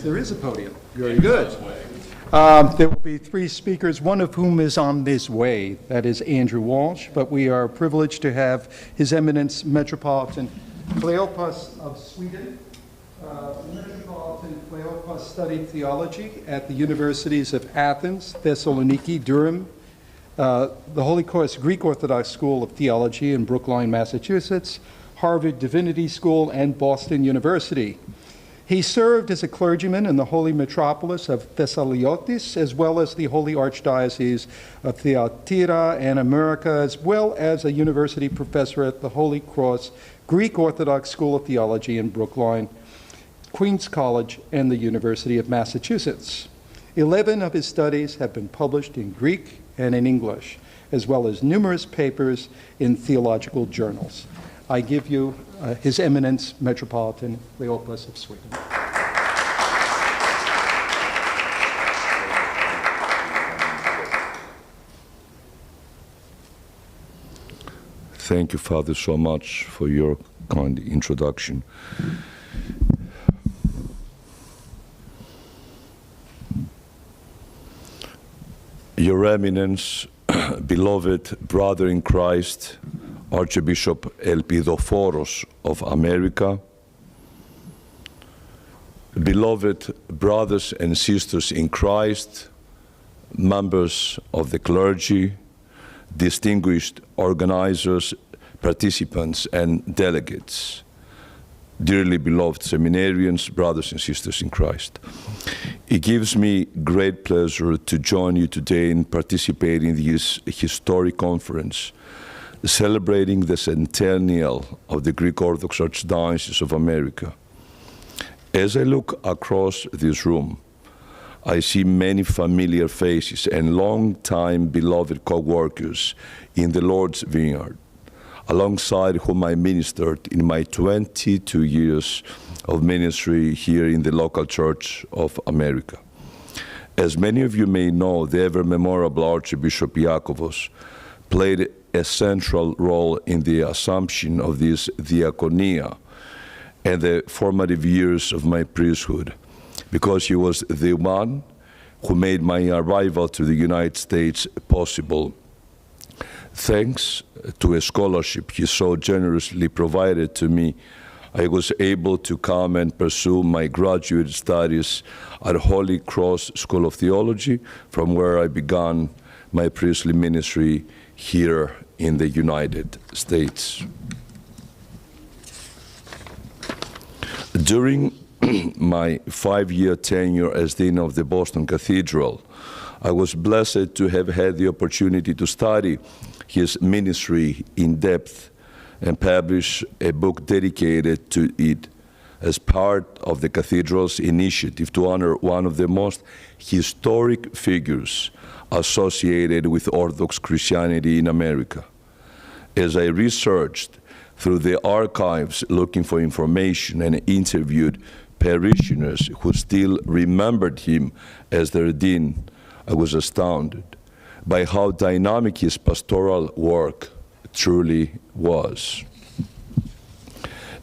There is a podium. Very good. There will be three speakers, one of whom is on his way. That is Andrew Walsh, but we are privileged to have His Eminence Metropolitan Cleopas of Sweden. Metropolitan Cleopas studied theology at the universities of Athens, Thessaloniki, Durham, the Holy Cross Greek Orthodox School of Theology in Brookline, Massachusetts, Harvard Divinity School, and Boston University. He served as a clergyman in the Holy Metropolis of Thessaliotis, as well as the Holy Archdiocese of Thyatira and America, as well as a university professor at the Holy Cross Greek Orthodox School of Theology in Brookline, Queens College, and the University of Massachusetts. 11 of his studies have been published in Greek and in English, as well as numerous papers in theological journals. I give you His Eminence Metropolitan Cleopas of Sweden. Thank you, Father, so much for your kind introduction. Your Eminence, beloved brother in Christ, Archbishop Elpidoforos of America, beloved brothers and sisters in Christ, members of the clergy, distinguished organizers, participants, and delegates, dearly beloved seminarians, brothers and sisters in Christ. It gives me great pleasure to join you today in participating in this historic conference, celebrating the centennial of the Greek Orthodox Archdiocese of America. As I look across this room, I see many familiar faces and long-time beloved co-workers in the Lord's vineyard, alongside whom I ministered in my 22 years of ministry here in the local Church of America. As many of you may know, the ever-memorable Archbishop Yakovus played a central role in the assumption of this diaconia and the formative years of my priesthood, because he was the one who made my arrival to the United States possible. Thanks to a scholarship he so generously provided to me, I was able to come and pursue my graduate studies at Holy Cross School of Theology, from where I began my priestly ministry here in the United States. During my 5-year tenure as Dean of the Boston Cathedral, I was blessed to have had the opportunity to study his ministry in depth and publish a book dedicated to it as part of the Cathedral's initiative to honor one of the most historic figures associated with Orthodox Christianity in America. As I researched through the archives looking for information and interviewed parishioners who still remembered him as their dean, I was astounded by how dynamic his pastoral work truly was.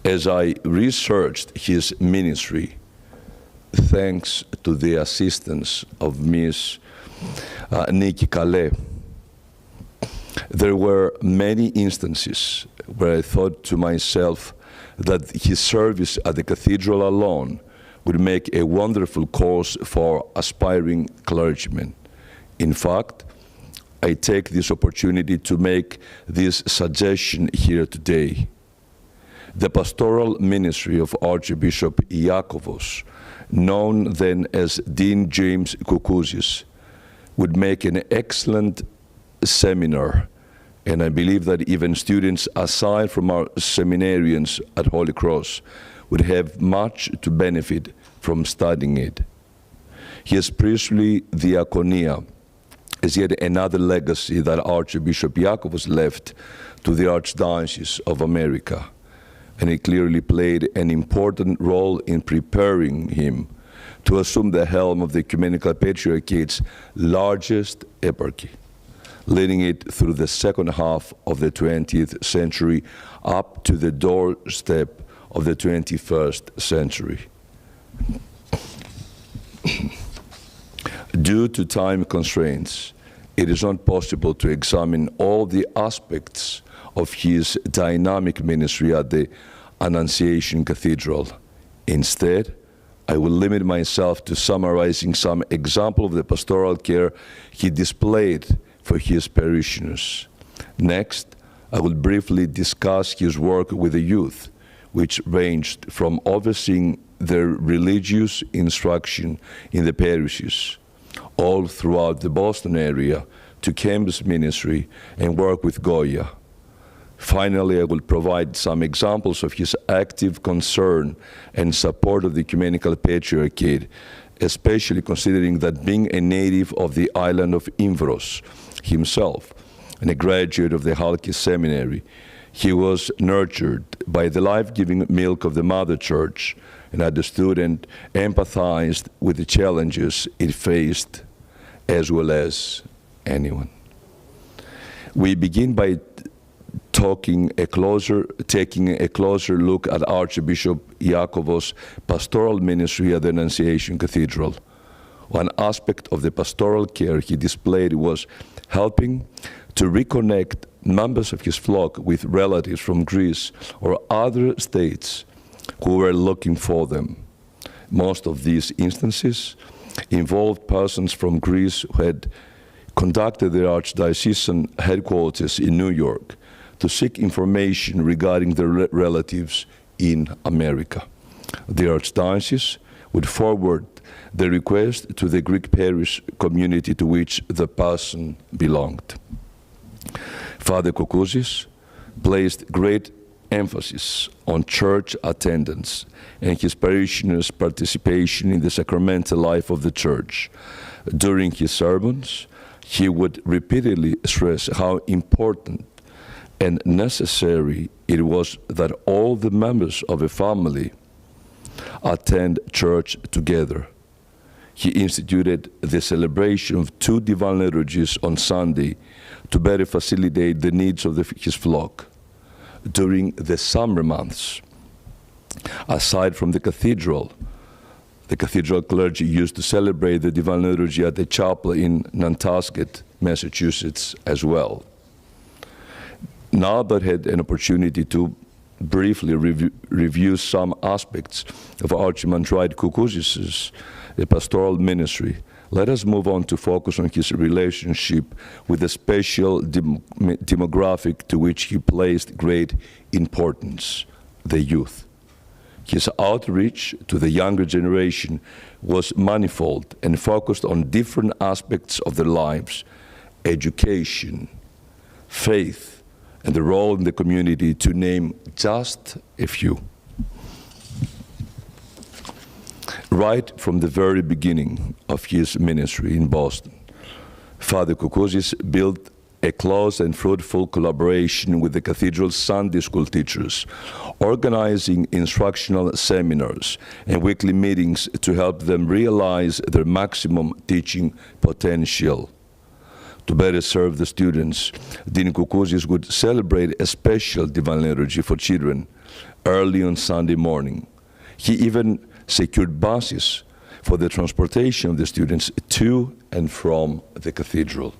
As I researched his ministry, thanks to the assistance of Ms. Nikki Calais, there were many instances where I thought to myself that his service at the cathedral alone would make a wonderful course for aspiring clergymen. In fact, I take this opportunity to make this suggestion here today. The pastoral ministry of Archbishop Iakovos, known then as Dean James Koukousis, would make an excellent seminar, and I believe that even students aside from our seminarians at Holy Cross would have much to benefit from studying it. His priestly diaconia is yet another legacy that Archbishop Yakovus left to the Archdiocese of America, and he clearly played an important role in preparing him to assume the helm of the Ecumenical Patriarchate's largest eparchy, leading it through the second half of the 20th century up to the doorstep of the 21st century. Due to time constraints, it is not possible to examine all the aspects of his dynamic ministry at the Annunciation Cathedral. Instead, I will limit myself to summarizing some example of the pastoral care he displayed for his parishioners. Next, I will briefly discuss his work with the youth, which ranged from overseeing their religious instruction in the parishes, all throughout the Boston area, to campus ministry and work with Goya. Finally, I will provide some examples of his active concern and support of the Ecumenical Patriarchate, especially considering that being a native of the island of Ivros himself, and a graduate of the Halki Seminary, he was nurtured by the life-giving milk of the Mother Church, and as a student empathized with the challenges it faced as well as anyone. We begin by taking a closer look at Archbishop Iakovos' pastoral ministry at the Annunciation Cathedral. One aspect of the pastoral care he displayed was helping to reconnect members of his flock with relatives from Greece or other states who were looking for them. Most of these instances involved persons from Greece who had contacted the Archdiocesan headquarters in New York to seek information regarding their relatives in America. The Archdiocese would forward the request to the Greek parish community to which the person belonged. Father Koukousis placed great emphasis on church attendance and his parishioners' participation in the sacramental life of the church. During his sermons, he would repeatedly stress how important and necessary it was that all the members of a family attend church together. He instituted the celebration of 2 divine liturgies on Sunday to better facilitate the needs of his flock. During the summer months, aside from the cathedral clergy used to celebrate the divine liturgy at the chapel in Nantasket, Massachusetts as well. Now that I had an opportunity to briefly review some aspects of Archimandrite Koukousis' pastoral ministry, let us move on to focus on his relationship with the special demographic to which he placed great importance, the youth. His outreach to the younger generation was manifold and focused on different aspects of their lives: education, faith, and the role in the community, to name just a few. Right from the very beginning of his ministry in Boston, Father Koukousis built a close and fruitful collaboration with the cathedral's Sunday school teachers, organizing instructional seminars and weekly meetings to help them realize their maximum teaching potential. To better serve the students, Dean Koukousis would celebrate a special divine liturgy for children early on Sunday morning. He even secured buses for the transportation of the students to and from the cathedral.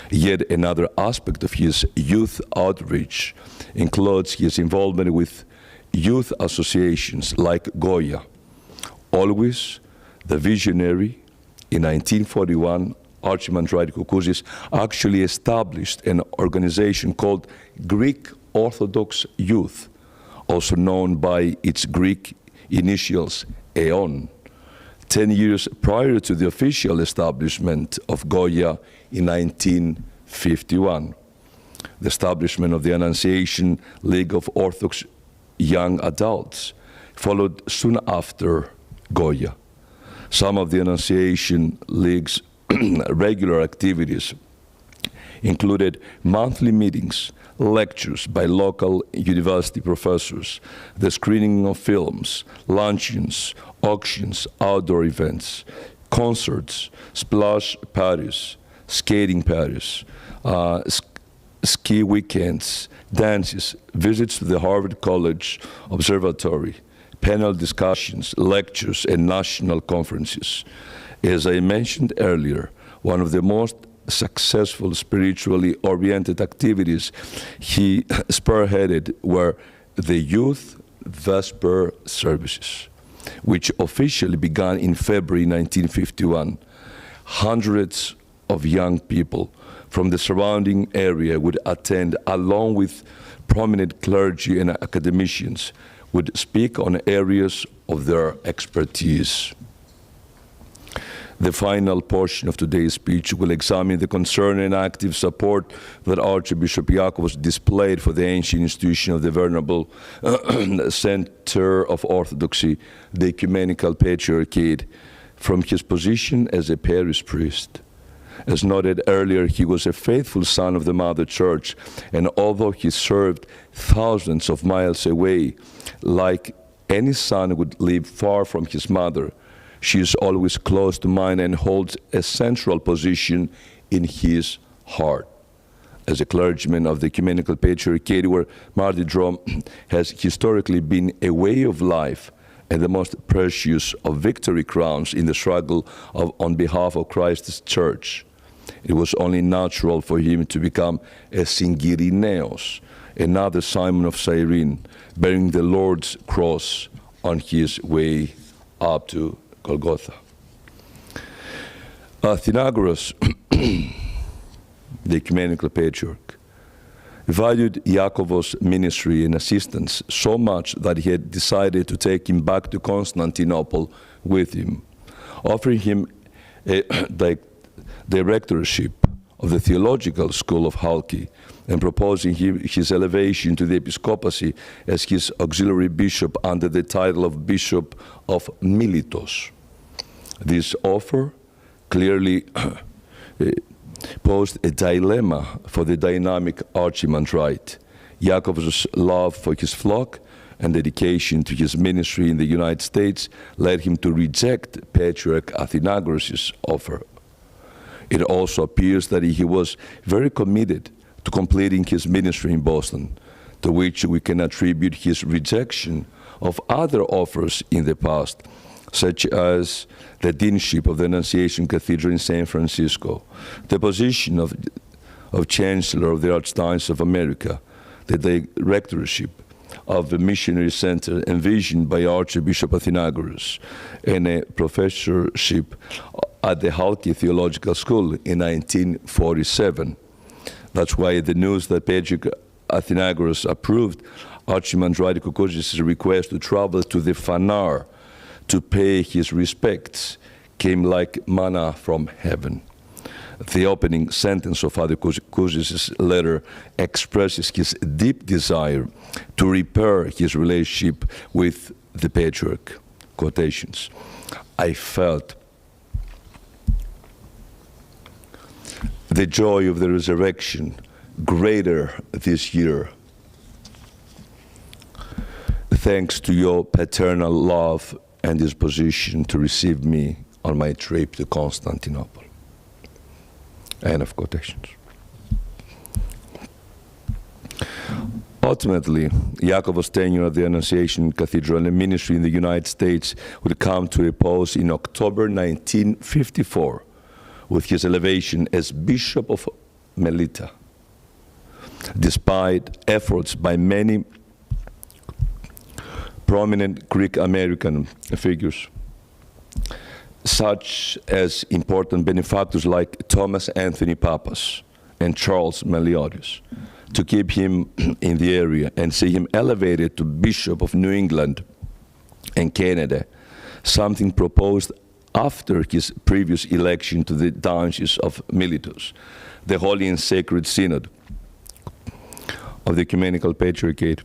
Yet another aspect of his youth outreach includes his involvement with youth associations like Goya. Always the visionary, in 1941, Archimandrite Koukousis actually established an organization called Greek Orthodox Youth, also known by its Greek initials Aeon, 10 years prior to the official establishment of Goya in 1951. The establishment of the Annunciation League of Orthodox Young Adults followed soon after Goya. Some of the Annunciation League's regular activities included monthly meetings, lectures by local university professors, the screening of films, luncheons, auctions, outdoor events, concerts, splash parties, skating parties, ski weekends, dances, visits to the Harvard College Observatory, panel discussions, lectures, and national conferences. As I mentioned earlier, one of the most successful spiritually oriented activities he spearheaded were the youth Vesper services, which officially began in February 1951. Hundreds of young people from the surrounding area would attend, along with prominent clergy and academicians, would speak on areas of their expertise. The final portion of today's speech will examine the concern and active support that Archbishop Yakovus displayed for the ancient institution of the Venerable Center of Orthodoxy, the Ecumenical Patriarchate, from his position as a parish priest. As noted earlier, he was a faithful son of the Mother Church, and although he served thousands of miles away, like any son would live far from his mother, she is always close to mine and holds a central position in his heart. As a clergyman of the Ecumenical Patriarchate, where martyrdom has historically been a way of life and the most precious of victory crowns in the struggle on behalf of Christ's Church, it was only natural for him to become a Syngirineos, another Simon of Cyrene, bearing the Lord's cross on his way up to Golgotha. Athenagoras, the Ecumenical Patriarch, valued Iakovos' ministry and assistance so much that he had decided to take him back to Constantinople with him, offering him the directorship of the theological school of Halki and proposing his elevation to the episcopacy as his auxiliary bishop under the title of Bishop of Miletos. This offer clearly posed a dilemma for the dynamic Archimandrite. Yakov's love for his flock and dedication to his ministry in the United States led him to reject Patriarch Athenagoras' offer. It also appears that he was very committed to completing his ministry in Boston, to which we can attribute his rejection of other offers in the past, such as the deanship of the Annunciation Cathedral in San Francisco, the position of Chancellor of the Archdiocese of America, the directorship of the Missionary Center envisioned by Archbishop Athenagoras, and a professorship at the Halki Theological School in 1947. That's why the news that Patriarch Athenagoras approved Archimandrite Koukousis' request to travel to the Fanar to pay his respects came like manna from heaven. The opening sentence of Father Koukousis' letter expresses his deep desire to repair his relationship with the Patriarch. Quotations. I felt the joy of the resurrection greater this year, thanks to your paternal love and disposition to receive me on my trip to Constantinople. End of quotations. Ultimately, Yakovos' tenure at the Annunciation Cathedral and ministry in the United States would come to a pause in October 1954 with his elevation as Bishop of Melita. Despite efforts by many prominent Greek American figures, such as important benefactors like Thomas Anthony Papas and Charles Meliodas, to keep him in the area and see him elevated to Bishop of New England and Canada, something proposed after his previous election to the Diocese of Miletus. The Holy and Sacred Synod of the Ecumenical Patriarchate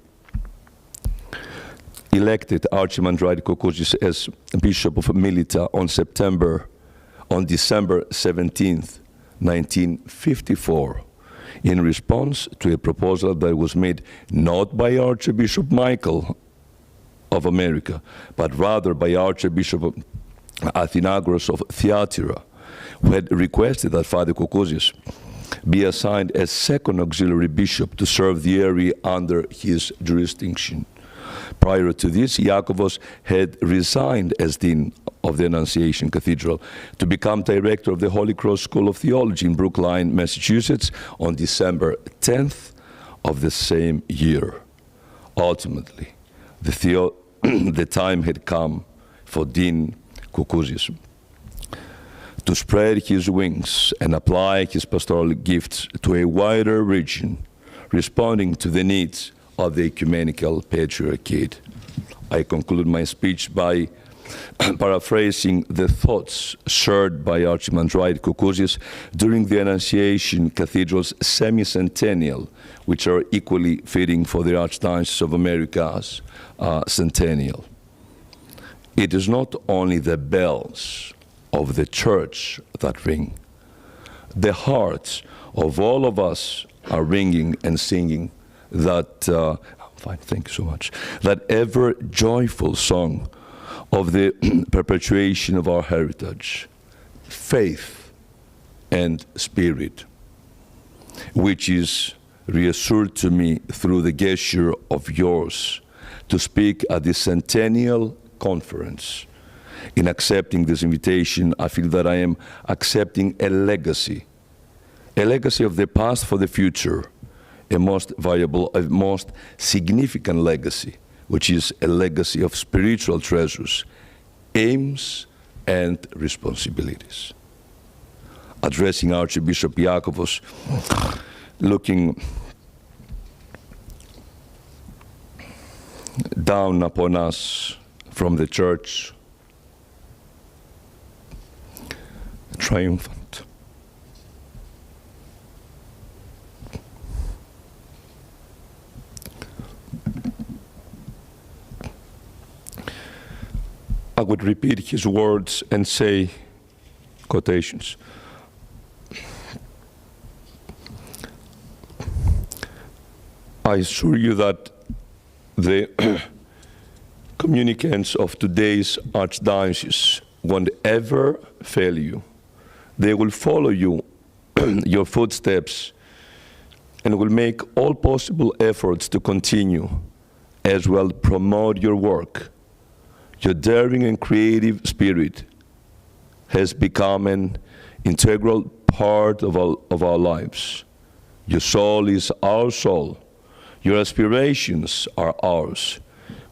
elected Archimandrite Koukousis as Bishop of Melita on December 17th, 1954, in response to a proposal that was made not by Archbishop Michael of America, but rather by Archbishop Athenagoras of Thyatira, who had requested that Father Koukousis be assigned as second auxiliary bishop to serve the area under his jurisdiction. Prior to this, Iakovos had resigned as dean of the Annunciation Cathedral to become director of the Holy Cross School of Theology in Brookline, Massachusetts on December 10th of the same year. Ultimately, the time had come for Dean Koukouzias to spread his wings and apply his pastoral gifts to a wider region, responding to the needs of the Ecumenical Patriarchate. I conclude my speech by paraphrasing the thoughts shared by Archimandrite Koukouzias during the Annunciation Cathedral's semi-centennial, which are equally fitting for the Archdiocese of America's centennial. It is not only the bells of the church that ring. The hearts of all of us are ringing and singing that, thank you so much, that ever joyful song of the perpetuation of our heritage, faith and spirit, which is reassured to me through the gesture of yours to speak at the Centennial Conference. In accepting this invitation, I feel that I am accepting a legacy of the past for the future, a most valuable, a most significant legacy, which is a legacy of spiritual treasures, aims, and responsibilities. Addressing Archbishop Yakovus, looking down upon us from the church, triumphant. I would repeat his words and say, quotations, I assure you that the communicants of today's Archdiocese won't ever fail you. They will follow you, your footsteps, and will make all possible efforts to continue, as well promote your work. Your daring and creative spirit has become an integral part of our lives. Your soul is our soul. Your aspirations are ours.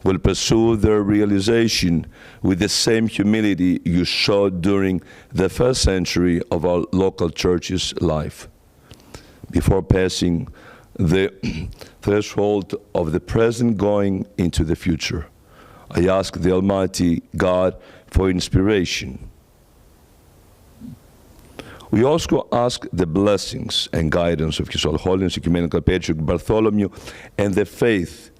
We'll pursue their realization with the same humility you showed during the first century of our local church's life. Before passing the threshold of the present going into the future, I ask the Almighty God for inspiration. We also ask the blessings and guidance of His Holiness Ecumenical Patriarch Bartholomew and the faith,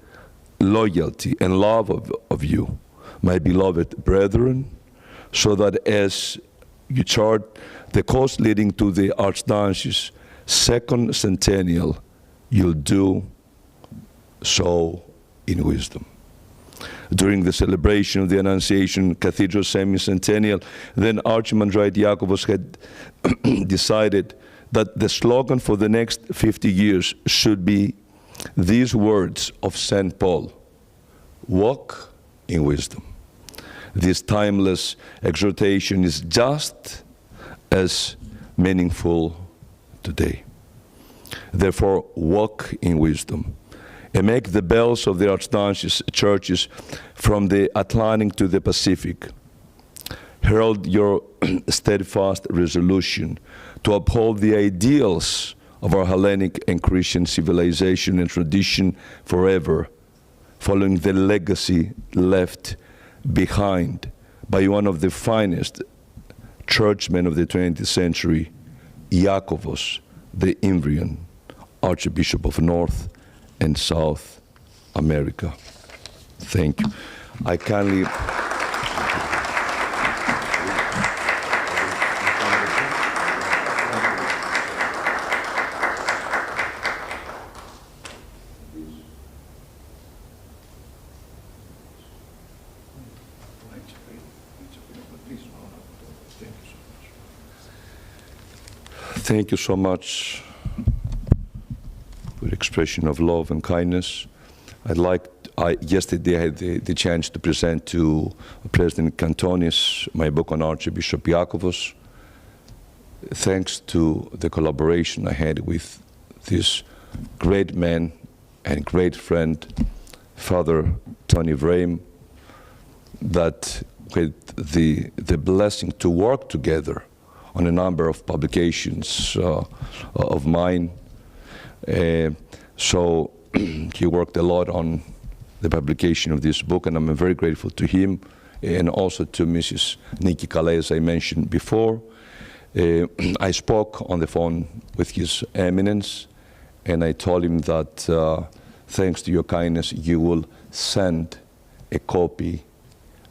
loyalty, and love of you, my beloved brethren, so that as you chart the course leading to the Archdiocese's second centennial, you'll do so in wisdom. During the celebration of the Annunciation Cathedral semi-centennial, then Archimandrite Yakovus had decided that the slogan for the next 50 years should be these words of St. Paul: walk in wisdom. This timeless exhortation is just as meaningful today. Therefore, walk in wisdom, and make the bells of the Archdiocese churches from the Atlantic to the Pacific herald your steadfast resolution to uphold the ideals of our Hellenic and Christian civilization and tradition forever, following the legacy left behind by one of the finest churchmen of the 20th century, Iakovos, the Imbrian Archbishop of North and South America. Thank you. I kindly... Thank you so much for the expression of love and kindness. I'd like yesterday I had the chance to present to President Kantonis my book on Archbishop Yakovus. Thanks to the collaboration I had with this great man and great friend, Father Tony Vrame, that with the blessing to work together on a number of publications of mine. So he worked a lot on the publication of this book, and I'm very grateful to him, and also to Mrs. Nikki Calais, as I mentioned before. I spoke on the phone with His Eminence, and I told him that thanks to your kindness, you will send a copy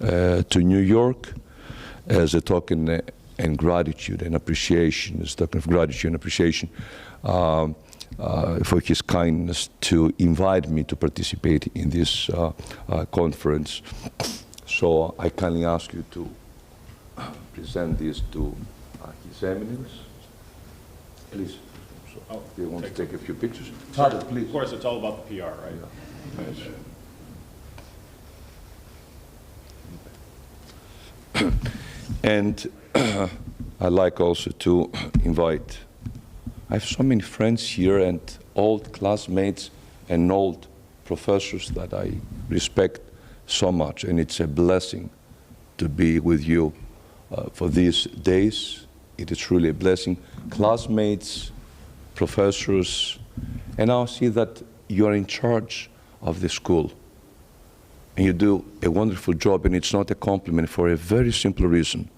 to New York as a token and gratitude and appreciation, as a token of gratitude and appreciation for his kindness to invite me to participate in this conference. So I kindly ask you to present this to His Eminence. Please. So, do you want to take a few pictures? Father, please. Of course, it's all about the PR, right? Yeah. And I'd like also to invite, I have so many friends here and old classmates and old professors that I respect so much, and it's a blessing to be with you for these days. It is truly a blessing. Classmates, professors, and I see that you are in charge of the school. And you do a wonderful job, and it's not a compliment for a very simple reason,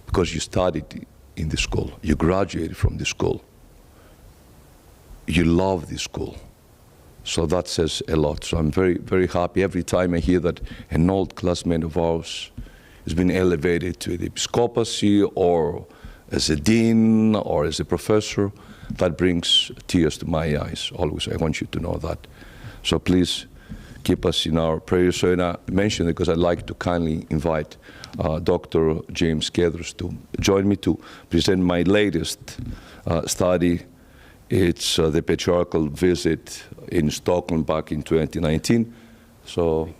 because you studied in the school, you graduated from the school, you love the school. So that says a lot. So I'm very, very happy every time I hear that an old classmate of ours has been elevated to the episcopacy, or as a dean, or as a professor. That brings tears to my eyes, always. I want you to know that. So please keep us in our prayers. So, and I mention it because I'd like to kindly invite Dr. James Kedros to join me to present my latest study. It's the Patriarchal visit in Stockholm back in 2019. So,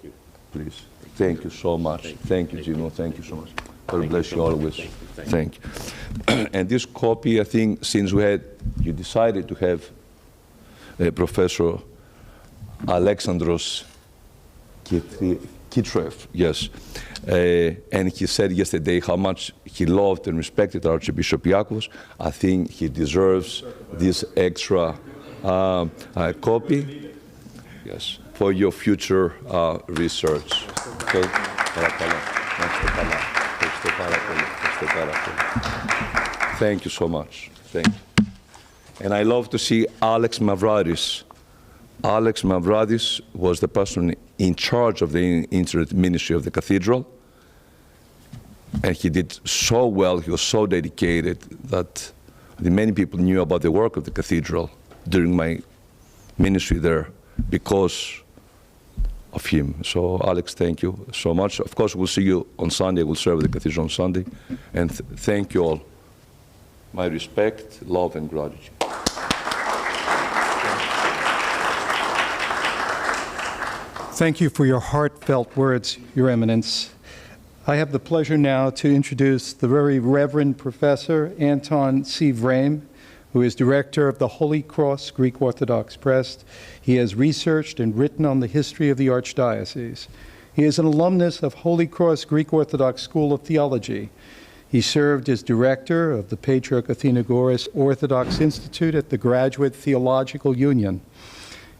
please, thank you so much. Thank you, Gino. Thank you so much. God bless you always. Thank you. And this copy, I think, since you decided to have Professor Alexandros Kitrev, yes, and he said yesterday how much he loved and respected Archbishop Yakovus. I think he deserves this extra copy, yes, for your future research. Okay? Thank you so much. Thank you. And I love to see Alex Mavradis. Alex Mavradis was the person in charge of the internet ministry of the cathedral. And he did so well, he was so dedicated that many people knew about the work of the cathedral during my ministry there because of him. So Alex, thank you so much. Of course, we'll see you on Sunday. We'll serve the cathedral on Sunday. And thank you all. My respect, love, and gratitude. Thank you for your heartfelt words, Your Eminence. I have the pleasure now to introduce the very Reverend Professor Anton C. Vrame, who is director of the Holy Cross Greek Orthodox Press. He has researched and written on the history of the Archdiocese. He is an alumnus of Holy Cross Greek Orthodox School of Theology. He served as director of the Patriarch Athenagoras Orthodox Institute at the Graduate Theological Union.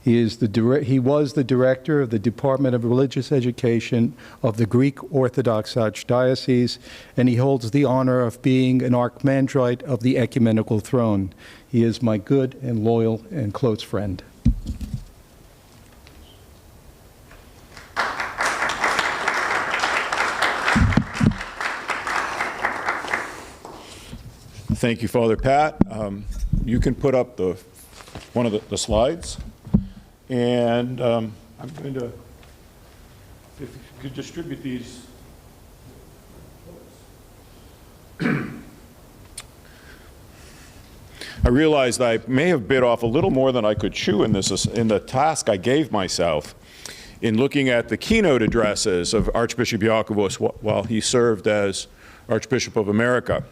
He was the director of the Department of Religious Education of the Greek Orthodox Archdiocese, and he holds the honor of being an archimandrite of the Ecumenical throne. He is my good and loyal and close friend. Thank you, Father Pat. You can put up one of the slides. And I'm going to, if you could distribute these. I realized I may have bit off a little more than I could chew in the task I gave myself. in looking at the keynote addresses of Archbishop Yakovus while he served as Archbishop of America.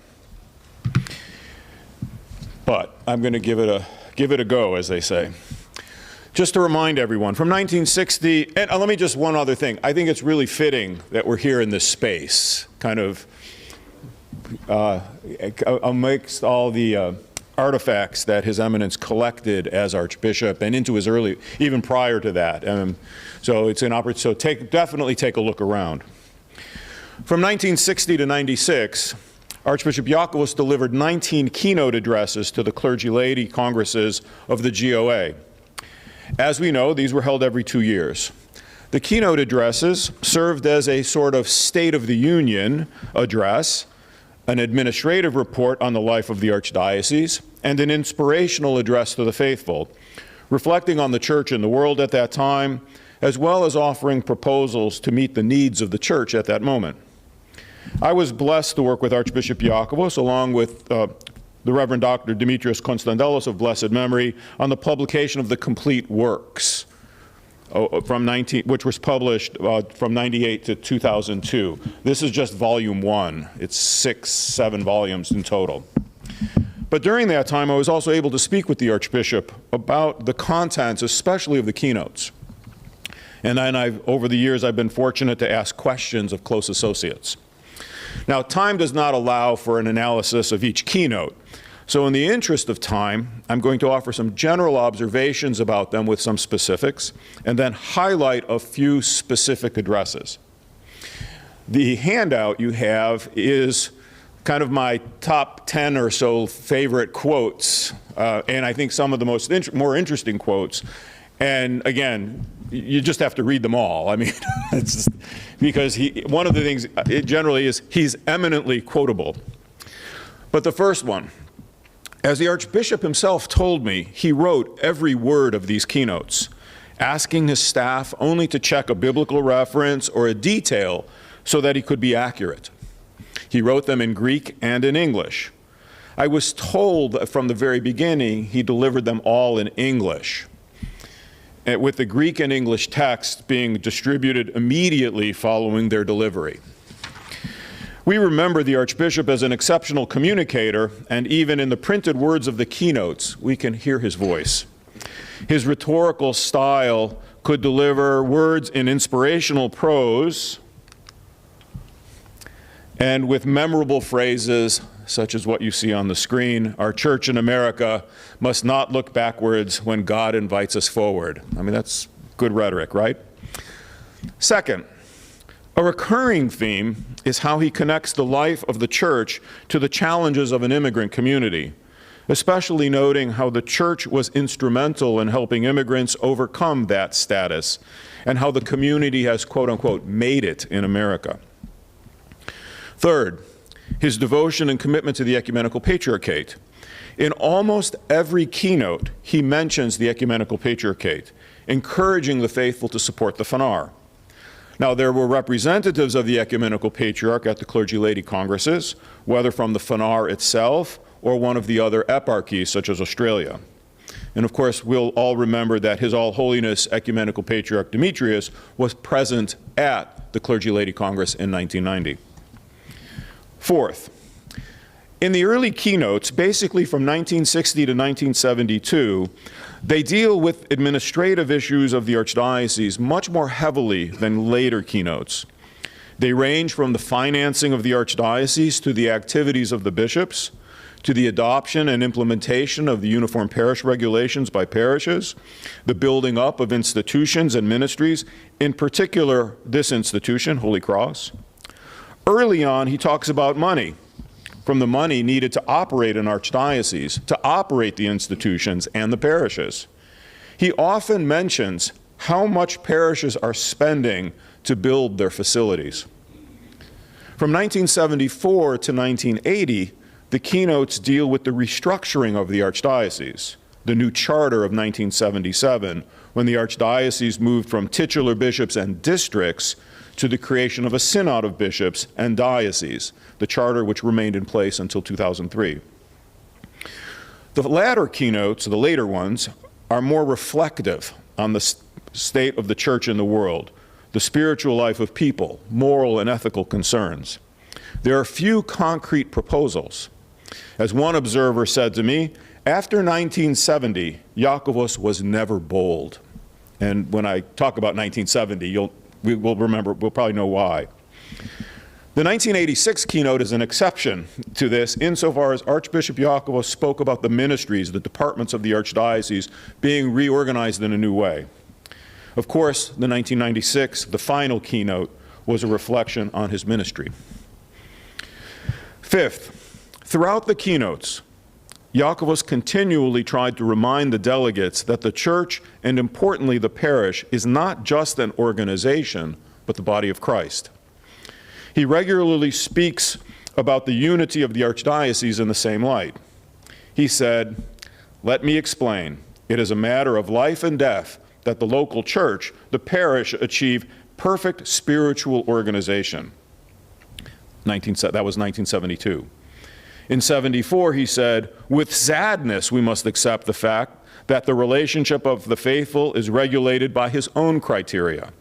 But I'm going to give it a go, as they say. Just to remind everyone, from 1960, and let me just one other thing. I think it's really fitting that we're here in this space, kind of amidst all the artifacts that His Eminence collected as Archbishop and into his early, even prior to that. So it's an opportunity, so definitely take a look around. From 1960 to 96, Archbishop Yakovus delivered 19 keynote addresses to the clergy laity congresses of the GOA. As we know, these were held every 2 years. The keynote addresses served as a sort of State of the Union address, an administrative report on the life of the Archdiocese, and an inspirational address to the faithful, reflecting on the Church and the world at that time, as well as offering proposals to meet the needs of the Church at that moment. I was blessed to work with Archbishop Iakovos, along with the Reverend Dr. Demetrios Konstantelos of blessed memory, on the publication of the complete works, which was published from 98 to 2002. This is just volume 1. It's 6-7 volumes in total. But during that time, I was also able to speak with the Archbishop about the contents, especially of the keynotes. And then over the years, I've been fortunate to ask questions of close associates. Now, time does not allow for an analysis of each keynote. So in the interest of time, I'm going to offer some general observations about them with some specifics, and then highlight a few specific addresses. The handout you have is kind of my top 10 or so favorite quotes, and I think some of the more interesting quotes. And again, you just have to read them all. I mean, it's just, because one of the things it generally is, he's eminently quotable. But the first one, as the Archbishop himself told me, he wrote every word of these keynotes, asking his staff only to check a biblical reference or a detail so that he could be accurate. He wrote them in Greek and in English. I was told from the very beginning he delivered them all in English, with the Greek and English text being distributed immediately following their delivery. We remember the Archbishop as an exceptional communicator, and even in the printed words of the keynotes, we can hear his voice. His rhetorical style could deliver words in inspirational prose and with memorable phrases such as what you see on the screen. Our Church in America must not look backwards when God invites us forward. I mean, that's good rhetoric, right? Second, a recurring theme is how he connects the life of the Church to the challenges of an immigrant community, especially noting how the Church was instrumental in helping immigrants overcome that status, and how the community has, quote unquote, made it in America. Third, his devotion and commitment to the Ecumenical Patriarchate. In almost every keynote, he mentions the Ecumenical Patriarchate, encouraging the faithful to support the Phanar. Now, there were representatives of the Ecumenical Patriarch at the clergy laity congresses, whether from the Phanar itself or one of the other eparchies, such as Australia. And of course, we'll all remember that His All Holiness Ecumenical Patriarch Demetrius was present at the clergy laity congress in 1990. Fourth, in the early keynotes, basically from 1960 to 1972, they deal with administrative issues of the Archdiocese much more heavily than later keynotes. They range from the financing of the Archdiocese to the activities of the bishops, to the adoption and implementation of the uniform parish regulations by parishes, the building up of institutions and ministries, in particular this institution, Holy Cross. Early on, he talks about money, from the money needed to operate an archdiocese, to operate the institutions and the parishes. He often mentions how much parishes are spending to build their facilities. From 1974 to 1980, the keynotes deal with the restructuring of the archdiocese, the new charter of 1977, when the archdiocese moved from titular bishops and districts to the creation of a synod of bishops and dioceses, the charter which remained in place until 2003. The latter keynotes, the later ones, are more reflective on the state of the church in the world, the spiritual life of people, moral and ethical concerns. There are few concrete proposals. As one observer said to me, after 1970, Yakovus was never bold. And when I talk about 1970, we'll probably know why. The 1986 keynote is an exception to this insofar as Archbishop Iakovos spoke about the ministries, the departments of the Archdiocese being reorganized in a new way. Of course, the 1996, the final keynote, was a reflection on his ministry. Fifth, throughout the keynotes, Yakovus continually tried to remind the delegates that the church, and importantly the parish, is not just an organization, but the body of Christ. He regularly speaks about the unity of the Archdiocese in the same light. He said, "Let me explain. It is a matter of life and death that the local church, the parish, achieve perfect spiritual organization." That was 1972. In 74, he said, "With sadness we must accept the fact that the relationship of the faithful is regulated by his own criteria.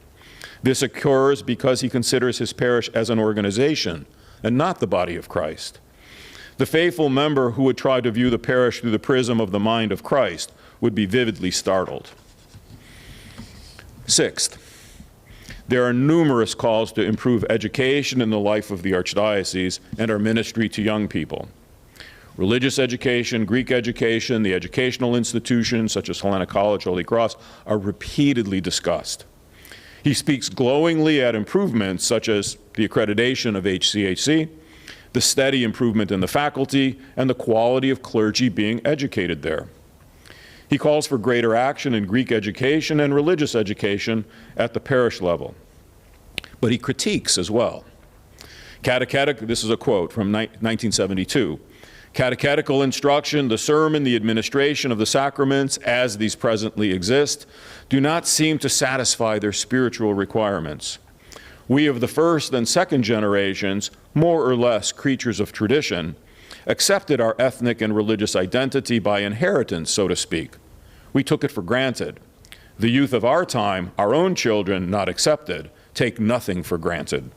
This occurs because he considers his parish as an organization and not the body of Christ. The faithful member who would try to view the parish through the prism of the mind of Christ would be vividly startled." Sixth, there are numerous calls to improve education in the life of the Archdiocese and our ministry to young people. Religious education, Greek education, the educational institutions such as Hellenic College, Holy Cross are repeatedly discussed. He speaks glowingly at improvements such as the accreditation of HCHC, the steady improvement in the faculty, and the quality of clergy being educated there. He calls for greater action in Greek education and religious education at the parish level. But he critiques as well. This is a quote from 1972. "Catechetical instruction, the sermon, the administration of the sacraments as these presently exist, do not seem to satisfy their spiritual requirements. We of the first and second generations, more or less creatures of tradition, accepted our ethnic and religious identity by inheritance, so to speak. We took it for granted. The youth of our time, our own children, not accepted, take nothing for granted.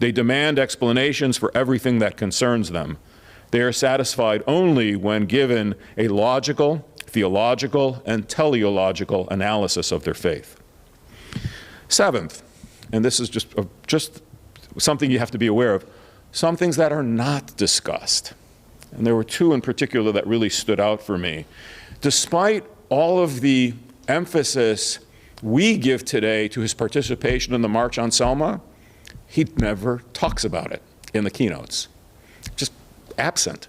They demand explanations for everything that concerns them. They are satisfied only when given a logical, theological, and teleological analysis of their faith." Seventh, and this is just something you have to be aware of, some things that are not discussed. And there were two in particular that really stood out for me. Despite all of the emphasis we give today to his participation in the March on Selma, he never talks about it in the keynotes. Just absent.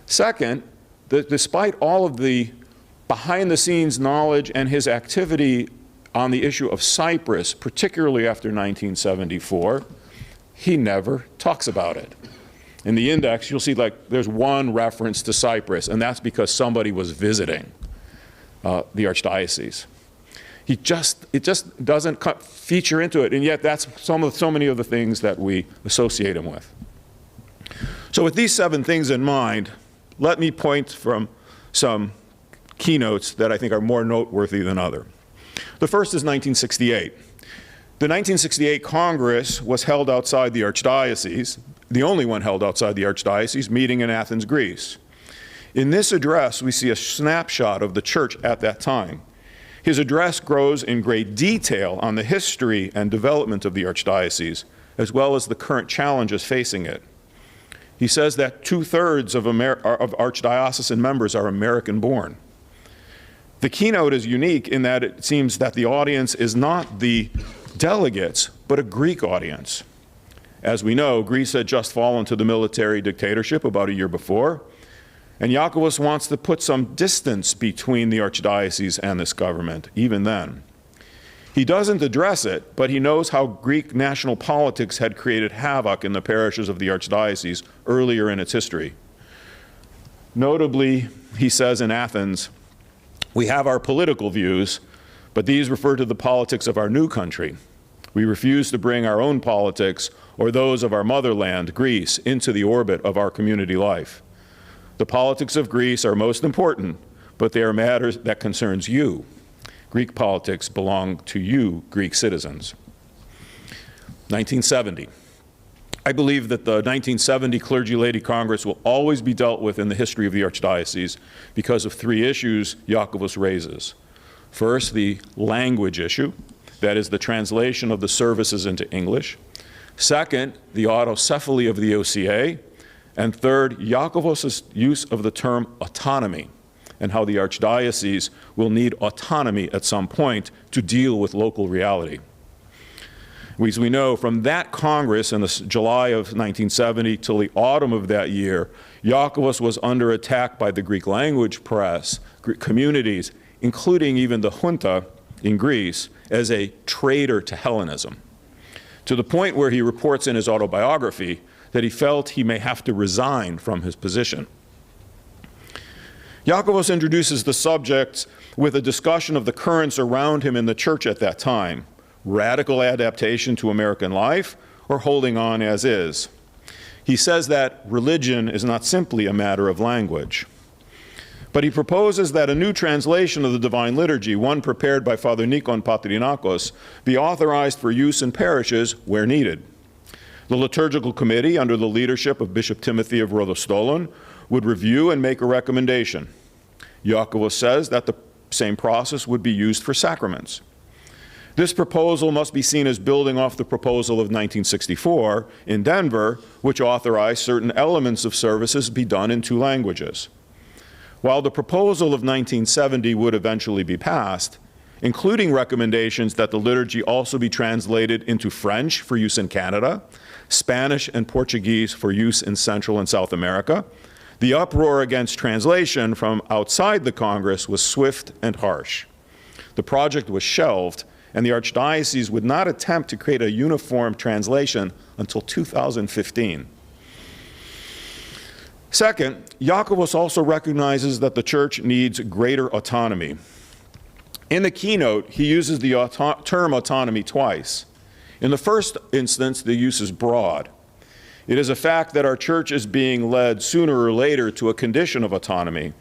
Second, despite all of the behind-the-scenes knowledge and his activity on the issue of Cyprus, particularly after 1974, he never talks about it. In the index, you'll see there's one reference to Cyprus, and that's because somebody was visiting the Archdiocese. It just doesn't feature into it, and yet that's so many of the things that we associate him with. So with these 7 things in mind, let me point from some keynotes that I think are more noteworthy than other. The first is 1968. The 1968 Congress was held outside the Archdiocese, the only one held outside the Archdiocese, meeting in Athens, Greece. In this address, we see a snapshot of the church at that time. His address grows in great detail on the history and development of the Archdiocese, as well as the current challenges facing it. He says that 2/3 of Archdiocesan members are American-born. The keynote is unique in that it seems that the audience is not the delegates, but a Greek audience. As we know, Greece had just fallen to the military dictatorship about a year before, and Yakovus wants to put some distance between the Archdiocese and this government, even then. He doesn't address it, but he knows how Greek national politics had created havoc in the parishes of the Archdiocese earlier in its history. Notably, he says in Athens, "We have our political views, but these refer to the politics of our new country. We refuse to bring our own politics or those of our motherland, Greece, into the orbit of our community life. The politics of Greece are most important, but they are matters that concerns you. Greek politics belong to you, Greek citizens. 1970. I believe that the 1970 Clergy Lady Congress will always be dealt with in the history of the Archdiocese because of three issues Yakovus raises. First, the language issue, that is the translation of the services into English. Second, the autocephaly of the OCA. And third, Iakovos' use of the term autonomy and how the Archdiocese will need autonomy at some point to deal with local reality. As we know, from that Congress in the July of 1970 till the autumn of that year, Yakovus was under attack by the Greek language press, Greek communities, including even the junta in Greece, as a traitor to Hellenism, to the point where he reports in his autobiography that he felt he may have to resign from his position. Yakovos introduces the subject with a discussion of the currents around him in the church at that time: radical adaptation to American life or holding on as is. He says that religion is not simply a matter of language. But he proposes that a new translation of the Divine Liturgy, one prepared by Father Nikon Patriarchos, be authorized for use in parishes where needed. The liturgical committee, under the leadership of Bishop Timothy of Rodostolon, would review and make a recommendation. Iakovos says that the same process would be used for sacraments. This proposal must be seen as building off the proposal of 1964 in Denver, which authorized certain elements of services be done in two languages. While the proposal of 1970 would eventually be passed, including recommendations that the liturgy also be translated into French for use in Canada, Spanish and Portuguese for use in Central and South America, the uproar against translation from outside the Congress was swift and harsh. The project was shelved, and the Archdiocese would not attempt to create a uniform translation until 2015. Second, Yakovos also recognizes that the Church needs greater autonomy. In the keynote, he uses the term autonomy twice. In the first instance, the use is broad. It is a fact that our Church is being led sooner or later to a condition of autonomy,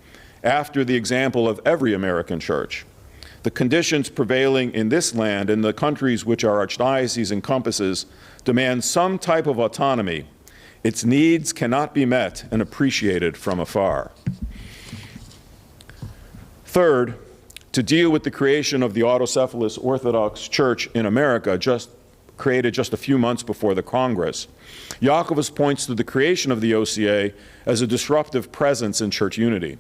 after the example of every American church. The conditions prevailing in this land and the countries which our Archdiocese encompasses demand some type of autonomy. Its needs cannot be met and appreciated from afar. Third, to deal with the creation of the Autocephalus Orthodox Church in America, created just a few months before the Congress, Yakovus points to the creation of the OCA as a disruptive presence in church unity.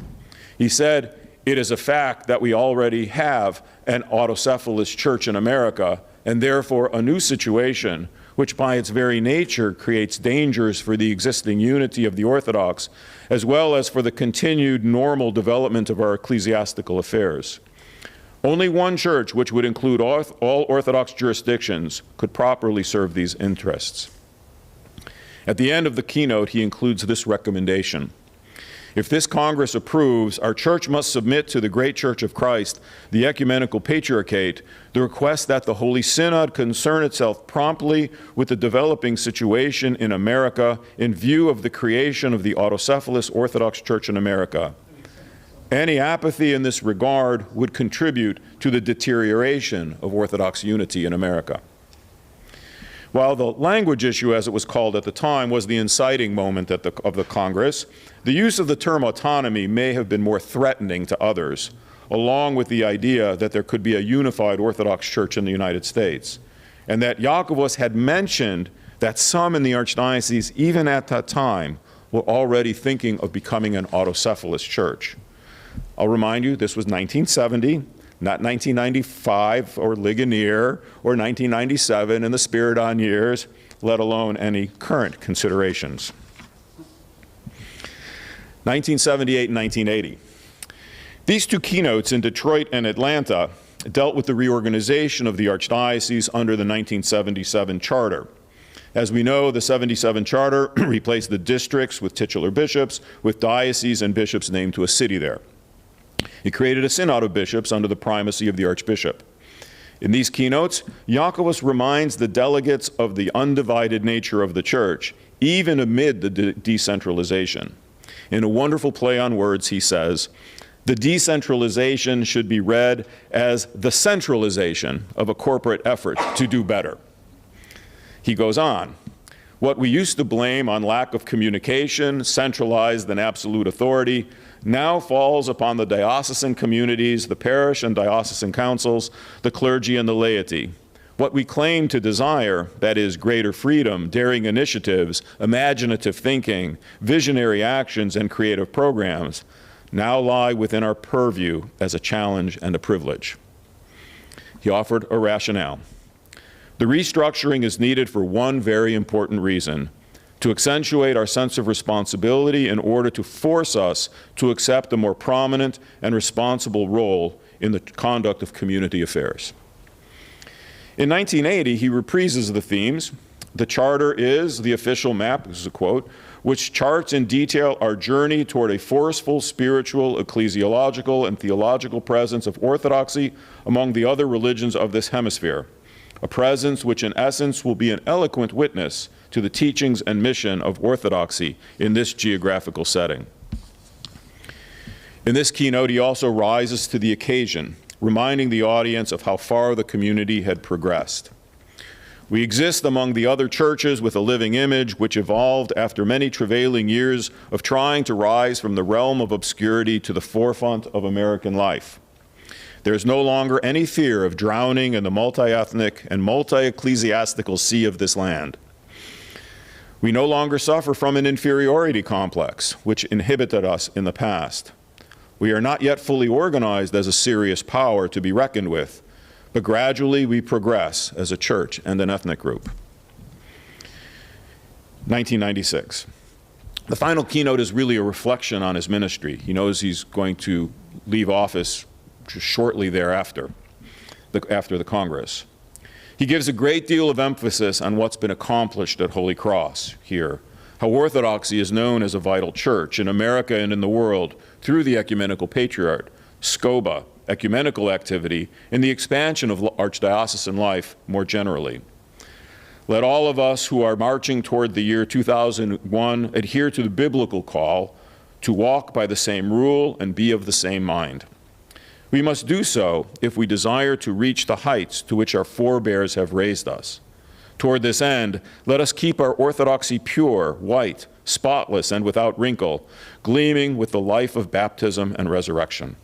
He said, "It is a fact that we already have an autocephalous church in America, and therefore a new situation which by its very nature creates dangers for the existing unity of the Orthodox, as well as for the continued normal development of our ecclesiastical affairs. Only one church, which would include all Orthodox jurisdictions, could properly serve these interests." At the end of the keynote, he includes this recommendation: "If this Congress approves, our Church must submit to the great Church of Christ, the Ecumenical Patriarchate, the request that the Holy Synod concern itself promptly with the developing situation in America in view of the creation of the Autocephalous Orthodox Church in America. Any apathy in this regard would contribute to the deterioration of Orthodox unity in America." While the language issue, as it was called at the time, was the inciting moment of the Congress, the use of the term autonomy may have been more threatening to others, along with the idea that there could be a unified Orthodox Church in the United States, and that Yakovos had mentioned that some in the Archdiocese, even at that time, were already thinking of becoming an autocephalous church. I'll remind you, this was 1970, not 1995 or Ligonier or 1997 in the Spiridon years, let alone any current considerations. 1978 and 1980. These two keynotes in Detroit and Atlanta dealt with the reorganization of the Archdiocese under the 1977 Charter. As we know, the 77 Charter replaced the districts with titular bishops, with dioceses and bishops named to a city there. It created a synod of bishops under the primacy of the Archbishop. In these keynotes, Iakovos reminds the delegates of the undivided nature of the Church, even amid the decentralization. In a wonderful play on words, he says, The decentralization should be read as the centralization of a corporate effort to do better. He goes on, what we used to blame on lack of communication, centralized and absolute authority, now falls upon the diocesan communities, the parish and diocesan councils, the clergy and the laity. What we claim to desire, that is, greater freedom, daring initiatives, imaginative thinking, visionary actions, and creative programs, now lie within our purview as a challenge and a privilege. He offered a rationale. The restructuring is needed for one very important reason: to accentuate our sense of responsibility in order to force us to accept a more prominent and responsible role in the conduct of community affairs. In 1980, he reprises the themes. The charter is the official map, this is a quote, which charts in detail our journey toward a forceful spiritual, ecclesiological, and theological presence of orthodoxy among the other religions of this hemisphere, a presence which in essence will be an eloquent witness to the teachings and mission of orthodoxy in this geographical setting. In this keynote, he also rises to the occasion, reminding the audience of how far the community had progressed. We exist among the other churches with a living image which evolved after many travailing years of trying to rise from the realm of obscurity to the forefront of American life. There is no longer any fear of drowning in the multi-ethnic and multi-ecclesiastical sea of this land. We no longer suffer from an inferiority complex, which inhibited us in the past. We are not yet fully organized as a serious power to be reckoned with, but gradually we progress as a church and an ethnic group. 1996. The final keynote is really a reflection on his ministry. He knows he's going to leave office just shortly thereafter, after the Congress. He gives a great deal of emphasis on what's been accomplished at Holy Cross here, how Orthodoxy is known as a vital church in America and in the world through the Ecumenical Patriarchate, SCOBA, ecumenical activity, and the expansion of archdiocesan life more generally. Let all of us who are marching toward the year 2001 adhere to the biblical call to walk by the same rule and be of the same mind. We must do so if we desire to reach the heights to which our forebears have raised us. Toward this end, let us keep our orthodoxy pure, white, spotless, and without wrinkle, gleaming with the life of baptism and resurrection.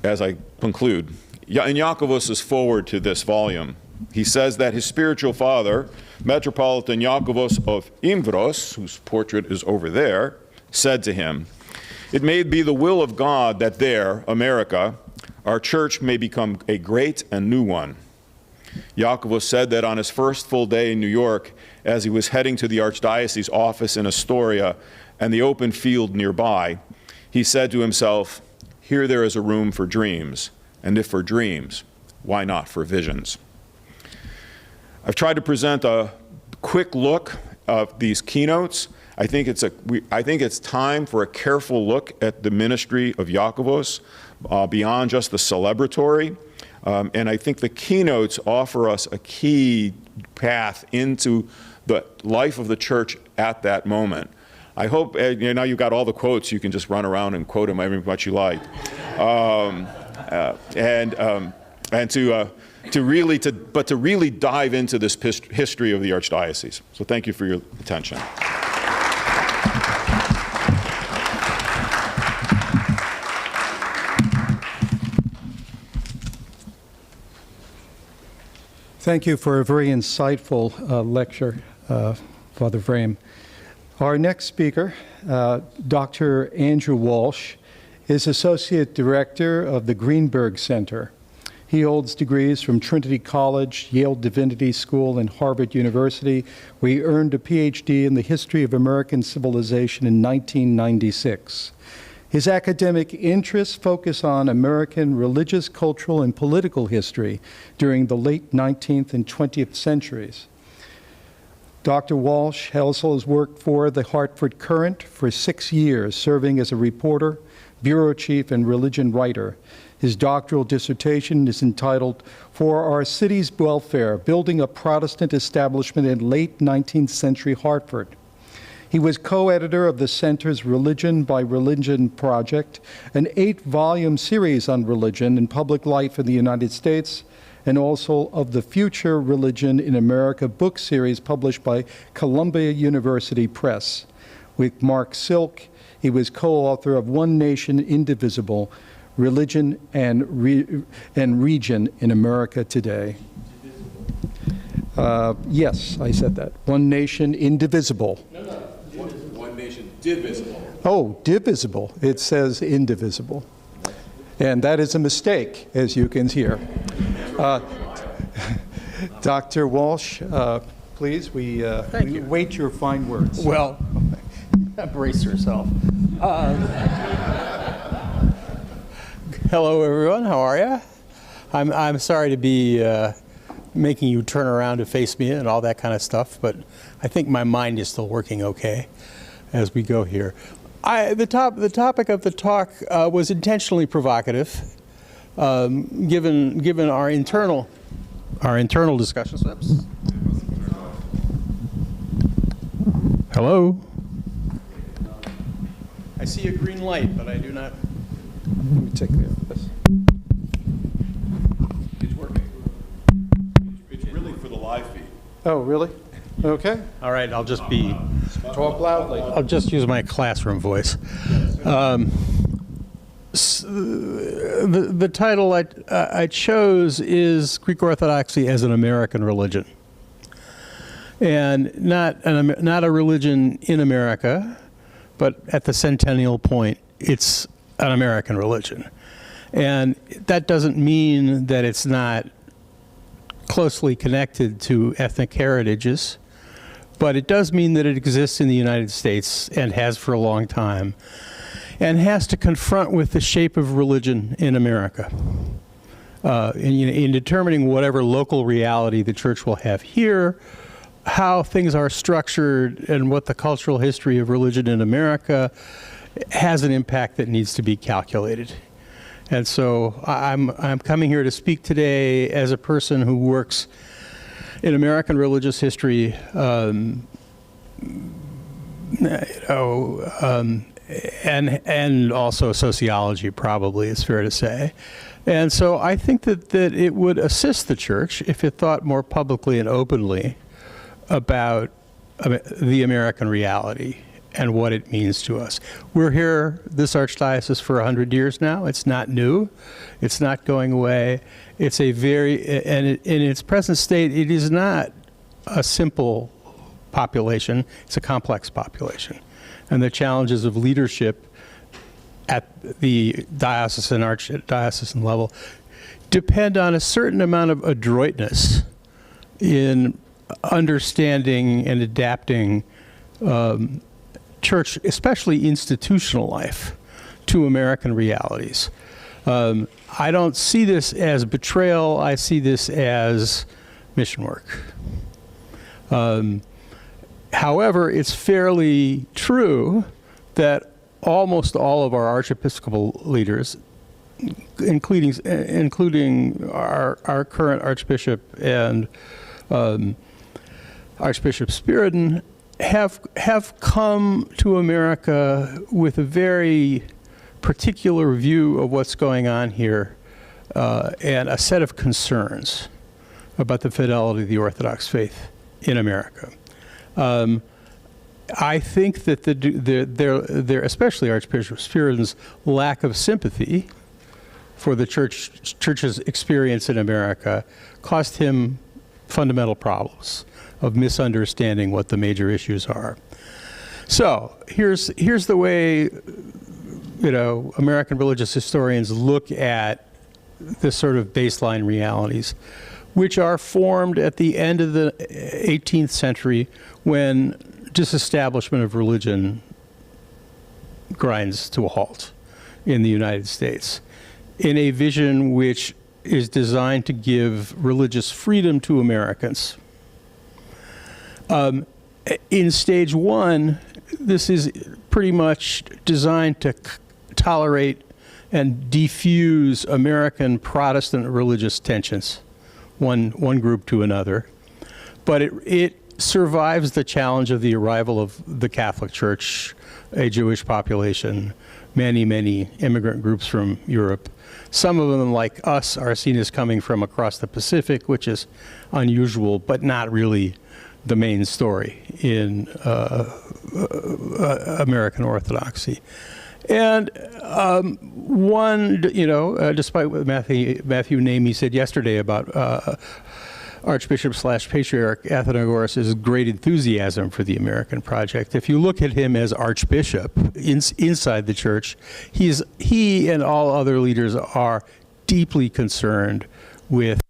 As I conclude, in Yakovus' forward to this volume, he says that his spiritual father, Metropolitan Iakovos of Imbros, whose portrait is over there, said to him, "It may be the will of God that there, America, our church may become a great and new one." Yakovus said that on his first full day in New York, as he was heading to the Archdiocese office in Astoria and the open field nearby, he said to himself, "Here there is a room for dreams, and if for dreams, why not for visions?" I've tried to present a quick look of these keynotes. I think it's time for a careful look at the ministry of Yakovos beyond just the celebratory. And I think the keynotes offer us a key path into the life of the church at that moment. I hope, now you've got all the quotes, you can just run around and quote them however much you like. To really dive into this history of the Archdiocese. So thank you for your attention. Thank you for a very insightful lecture, Father Frame. Our next speaker, Dr. Andrew Walsh, is Associate Director of the Greenberg Center. He holds degrees from Trinity College, Yale Divinity School, and Harvard University, where he earned a PhD in the history of American civilization in 1996. His academic interests focus on American religious, cultural, and political history during the late 19th and 20th centuries. Dr. Walsh also has worked for the Hartford Courant for 6 years, serving as a reporter, bureau chief, and religion writer. His doctoral dissertation is entitled "For Our City's Welfare, Building a Protestant Establishment in Late 19th Century Hartford." He was co-editor of the Center's Religion by Religion project, an 8-volume series on religion and public life in the United States, and also of the Future Religion in America book series published by Columbia University Press. With Mark Silk, he was co-author of One Nation Indivisible, Religion and Region in America Today. Yes, I said that. One Nation Indivisible. No. One Nation Divisible. Oh, divisible. It says indivisible. And that is a mistake, as you can hear. Dr. Walsh, please, we wait your fine words. Well, brace yourself. Hello, everyone. How are you? I'm sorry to be making you turn around to face me and all that kind of stuff, but I think my mind is still working okay as we go here. The topic of the talk was intentionally provocative, given our internal discussions. Oops. Hello. I see a green light, but I do not. Let me take care of this. It's working. It's really for the live feed. Oh, really? Okay. All right, I'll just Talk loudly. I'll just use my classroom voice. The title I chose is Greek Orthodoxy as an American religion, and not a religion in America, but at the centennial point, it's an American religion. And that doesn't mean that it's not closely connected to ethnic heritages, but it does mean that it exists in the United States and has for a long time, and has to confront with the shape of religion in America. In determining whatever local reality the church will have here, how things are structured, and what the cultural history of religion in America has an impact that needs to be calculated. And so I'm coming here to speak today as a person who works in American religious history, and also sociology, probably, it's fair to say. And so I think that it would assist the church if it thought more publicly and openly about the American reality and what it means to us. We're here, this Archdiocese, for 100 years now. It's not new. It's not going away. It's a in its present state, it is not a simple population. It's a complex population. And the challenges of leadership at the diocesan, archdiocesan level depend on a certain amount of adroitness in understanding and adapting church, especially institutional life, to American realities. I don't see this as betrayal. I see this as mission work. However, it's fairly true that almost all of our archiepiscopal leaders, including our current Archbishop and Archbishop Spiridon, have come to America with a very particular view of what's going on here, and a set of concerns about the fidelity of the Orthodox faith in America. I think that their especially Archbishop Spiridon's lack of sympathy for the church's experience in America cost him fundamental problems of misunderstanding what the major issues are. So here's the way, American religious historians look at this sort of baseline realities, which are formed at the end of the 18th century when disestablishment of religion grinds to a halt in the United States, in a vision which is designed to give religious freedom to Americans. In stage one, this is pretty much designed to tolerate and defuse American Protestant religious tensions, one group to another. But it survives the challenge of the arrival of the Catholic Church, a Jewish population, many, many immigrant groups from Europe. Some of them, like us, are seen as coming from across the Pacific, which is unusual, but not really the main story in American Orthodoxy. And despite what Matthew Namey said yesterday about Archbishop/Patriarch Athenagoras' great enthusiasm for the American project, if you look at him as Archbishop inside the Church, he and all other leaders are deeply concerned with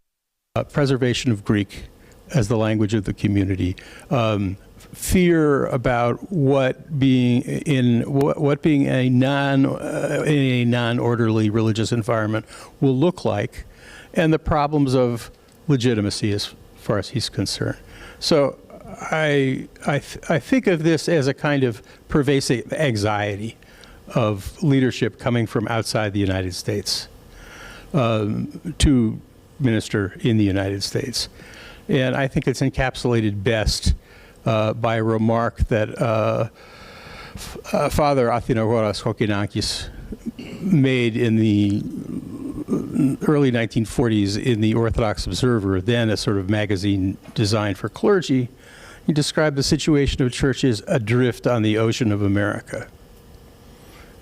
preservation of Greek as the language of the community, fear about what being a non-orderly religious environment will look like, and the problems of legitimacy as far as he's concerned. So I think of this as a kind of pervasive anxiety of leadership coming from outside the United States to minister in the United States. And I think it's encapsulated best by a remark that Father Athenagoras Kokkinakis made in the early 1940s in the Orthodox Observer, then a sort of magazine designed for clergy. He described the situation of churches adrift on the ocean of America.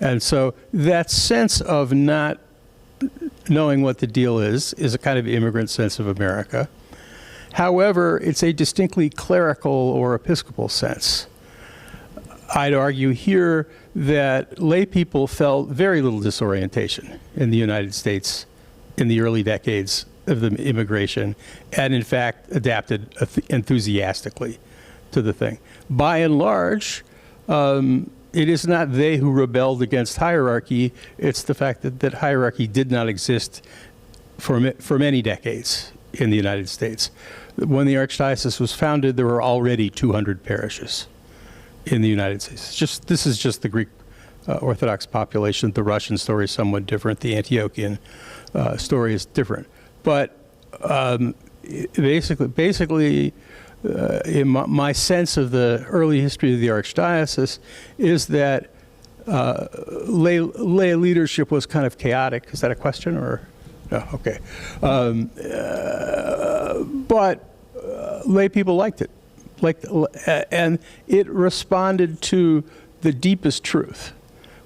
And so that sense of not knowing what the deal is a kind of immigrant sense of America. However, it's a distinctly clerical or episcopal sense. I'd argue here that lay people felt very little disorientation in the United States in the early decades of the immigration, and in fact adapted enthusiastically to the thing. By and large, it is not they who rebelled against hierarchy, it's the fact that hierarchy did not exist for many decades in the United States. When the Archdiocese was founded, there were already 200 parishes in the United States. This is just the Greek Orthodox population. The Russian story is somewhat different. The Antiochian story is different. But basically, in my sense of the early history of the Archdiocese is that lay leadership was kind of chaotic. Is that a question or? No, okay. But lay people liked it. And it responded to the deepest truth,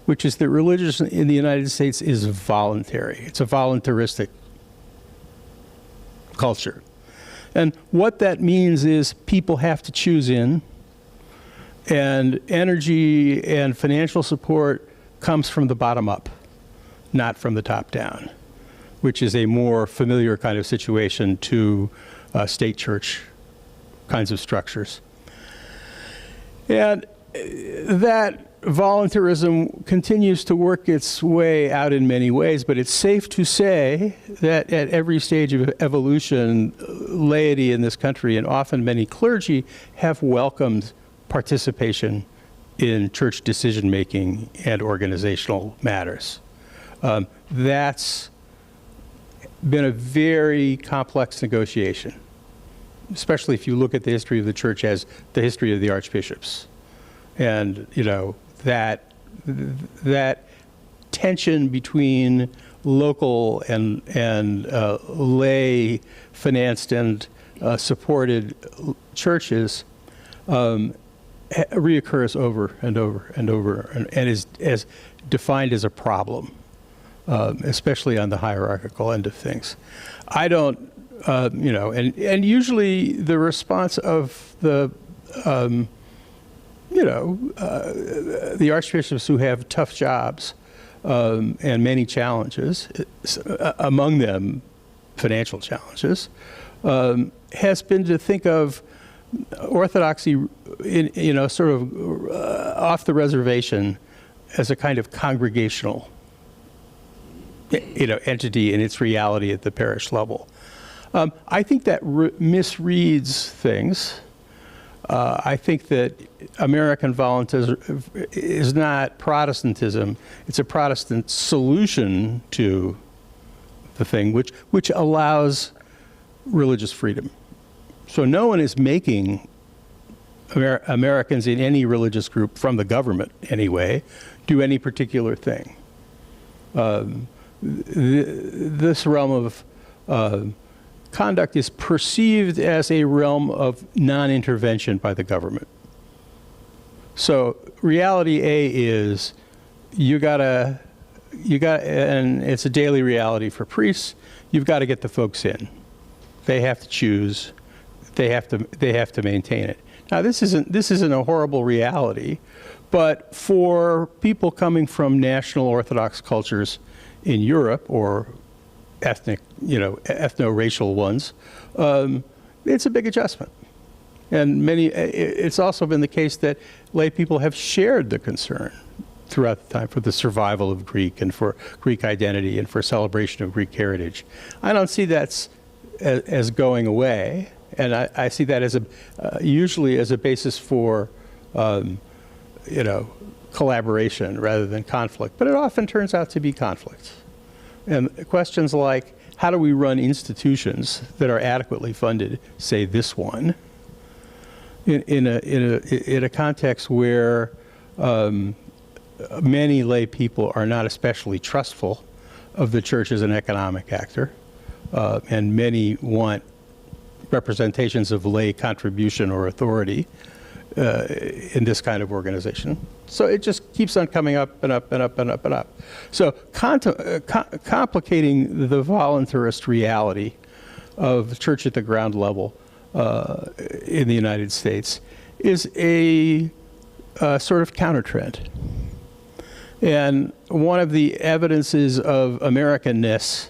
which is that religion in the United States is voluntary. It's a voluntaristic culture. And what that means is people have to choose in, and energy and financial support comes from the bottom up, not from the top down, which is a more familiar kind of situation to state church kinds of structures. And that voluntarism continues to work its way out in many ways, but it's safe to say that at every stage of evolution, laity in this country, and often many clergy, have welcomed participation in church decision-making and organizational matters. That's been a very complex negotiation, especially if you look at the history of the church as the history of the archbishops. And, that tension between local and lay financed and supported churches reoccurs over and over and over and is as defined as a problem, especially on the hierarchical end of things. I don't, and usually the response of the archbishops who have tough jobs and many challenges, among them financial challenges, has been to think of Orthodoxy, sort of off the reservation as a kind of congregational, entity in its reality at the parish level. I think that misreads things. I think that American voluntarism is not Protestantism. It's a Protestant solution to the thing, which allows religious freedom. So no one is making Americans in any religious group, from the government anyway, do any particular thing. This realm of conduct is perceived as a realm of non-intervention by the government. So reality A is and it's a daily reality for priests, you've got to get the folks in. They have to choose, they have to maintain it. Now this isn't a horrible reality, but for people coming from national Orthodox cultures in Europe or ethno-racial ones, it's a big adjustment. And it's also been the case that lay people have shared the concern throughout the time for the survival of Greek and for Greek identity and for celebration of Greek heritage. I don't see that as going away, and I see that as usually as a basis for collaboration rather than conflict. But it often turns out to be conflict. And questions like, how do we run institutions that are adequately funded, say this one, in a context where many lay people are not especially trustful of the church as an economic actor, and many want representations of lay contribution or authority in this kind of organization. So it just keeps on coming up and up and up and up and up. So complicating the voluntarist reality of the church at the ground level in the United States is a sort of counter-trend. And one of the evidences of Americanness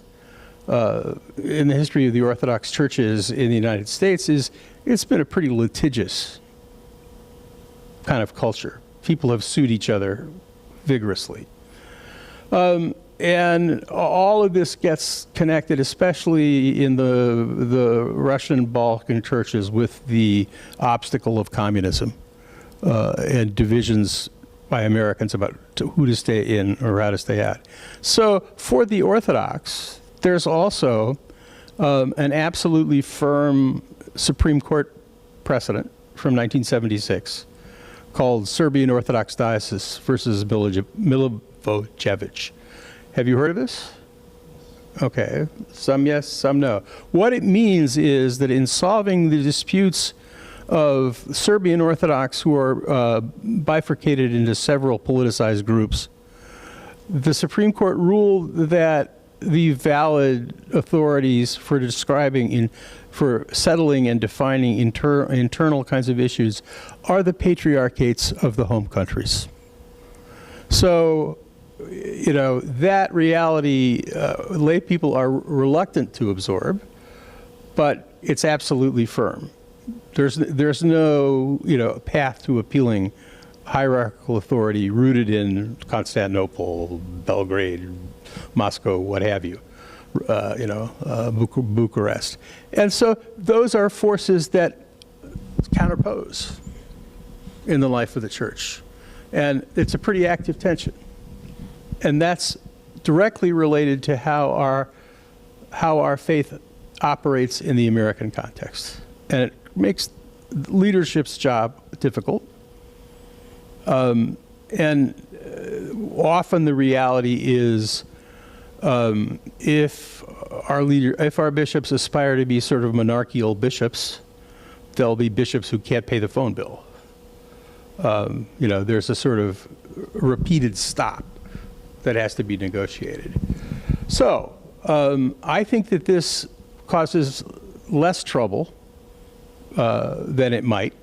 in the history of the Orthodox churches in the United States is it's been a pretty litigious kind of culture. People have sued each other vigorously. And all of this gets connected, especially in the Russian Balkan churches, with the obstacle of communism and divisions by Americans about who to stay in or how to stay out. So for the Orthodox, there's also an absolutely firm Supreme Court precedent from 1976 called Serbian Orthodox Diocese versus Milivojevic. Have you heard of this? Okay, some yes, some no. What it means is that in solving the disputes of Serbian Orthodox who are bifurcated into several politicized groups, the Supreme Court ruled that the valid authorities for for settling and defining internal kinds of issues are the patriarchates of the home countries. So, that reality, lay people are reluctant to absorb, but it's absolutely firm. There's no, path to appealing hierarchical authority rooted in Constantinople, Belgrade, Moscow, what have you, Bucharest. And so those are forces that counterpose in the life of the church. And it's a pretty active tension. And that's directly related to how our faith operates in the American context. And it makes leadership's job difficult. And often the reality is if our bishops aspire to be sort of monarchical bishops, they'll be bishops who can't pay the phone bill. There's a sort of repeated stop that has to be negotiated. So I think that this causes less trouble than it might,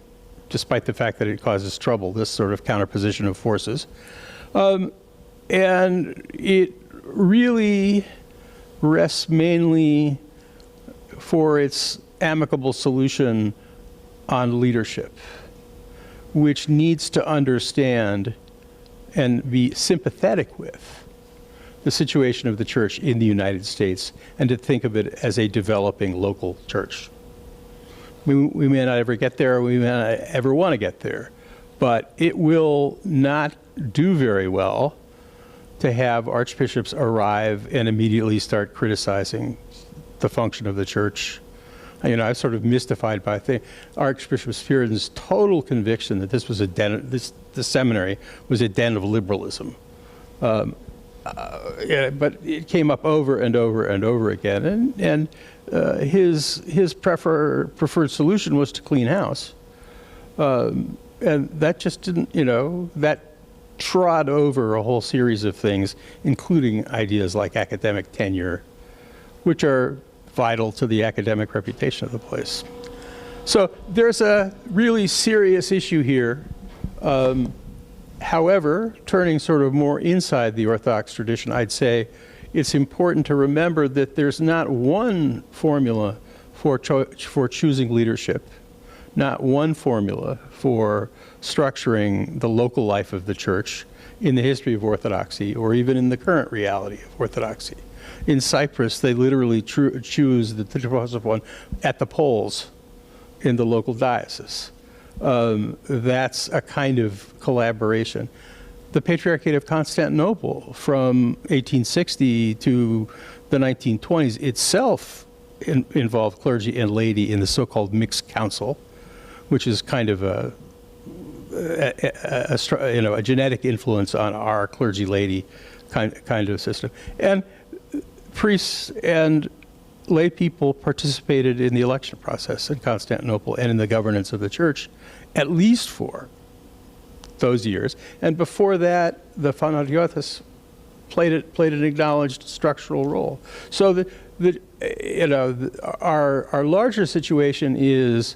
despite the fact that it causes trouble, this sort of counterposition of forces. And it really rests mainly for its amicable solution on leadership, which needs to understand and be sympathetic with the situation of the church in the United States and to think of it as a developing local church. We may not ever get there, we may not ever want to get there, but it will not do very well to have archbishops arrive and immediately start criticizing the function of the church I'm sort of mystified by Archbishop Spiridon's total conviction that this was the seminary was a den of liberalism. But it came up over and over and over again, and his preferred solution was to clean house, and that just didn't, that trod over a whole series of things, including ideas like academic tenure, which are vital to the academic reputation of the place. So there's a really serious issue here. However, turning sort of more inside the Orthodox tradition, I'd say it's important to remember that there's not one formula for choosing leadership, not one formula for structuring the local life of the church in the history of Orthodoxy, or even in the current reality of Orthodoxy. In Cyprus, they literally choose the chosen one at the polls in the local diocese. That's a kind of collaboration. The Patriarchate of Constantinople from 1860 to the 1920s itself involved clergy and laity in the so-called mixed council, which is kind of a genetic influence on our clergy-laity kind of system. And priests and lay people participated in the election process in Constantinople and in the governance of the church, at least for those years. And before that, the Fanagiotis played an acknowledged structural role. So our larger situation is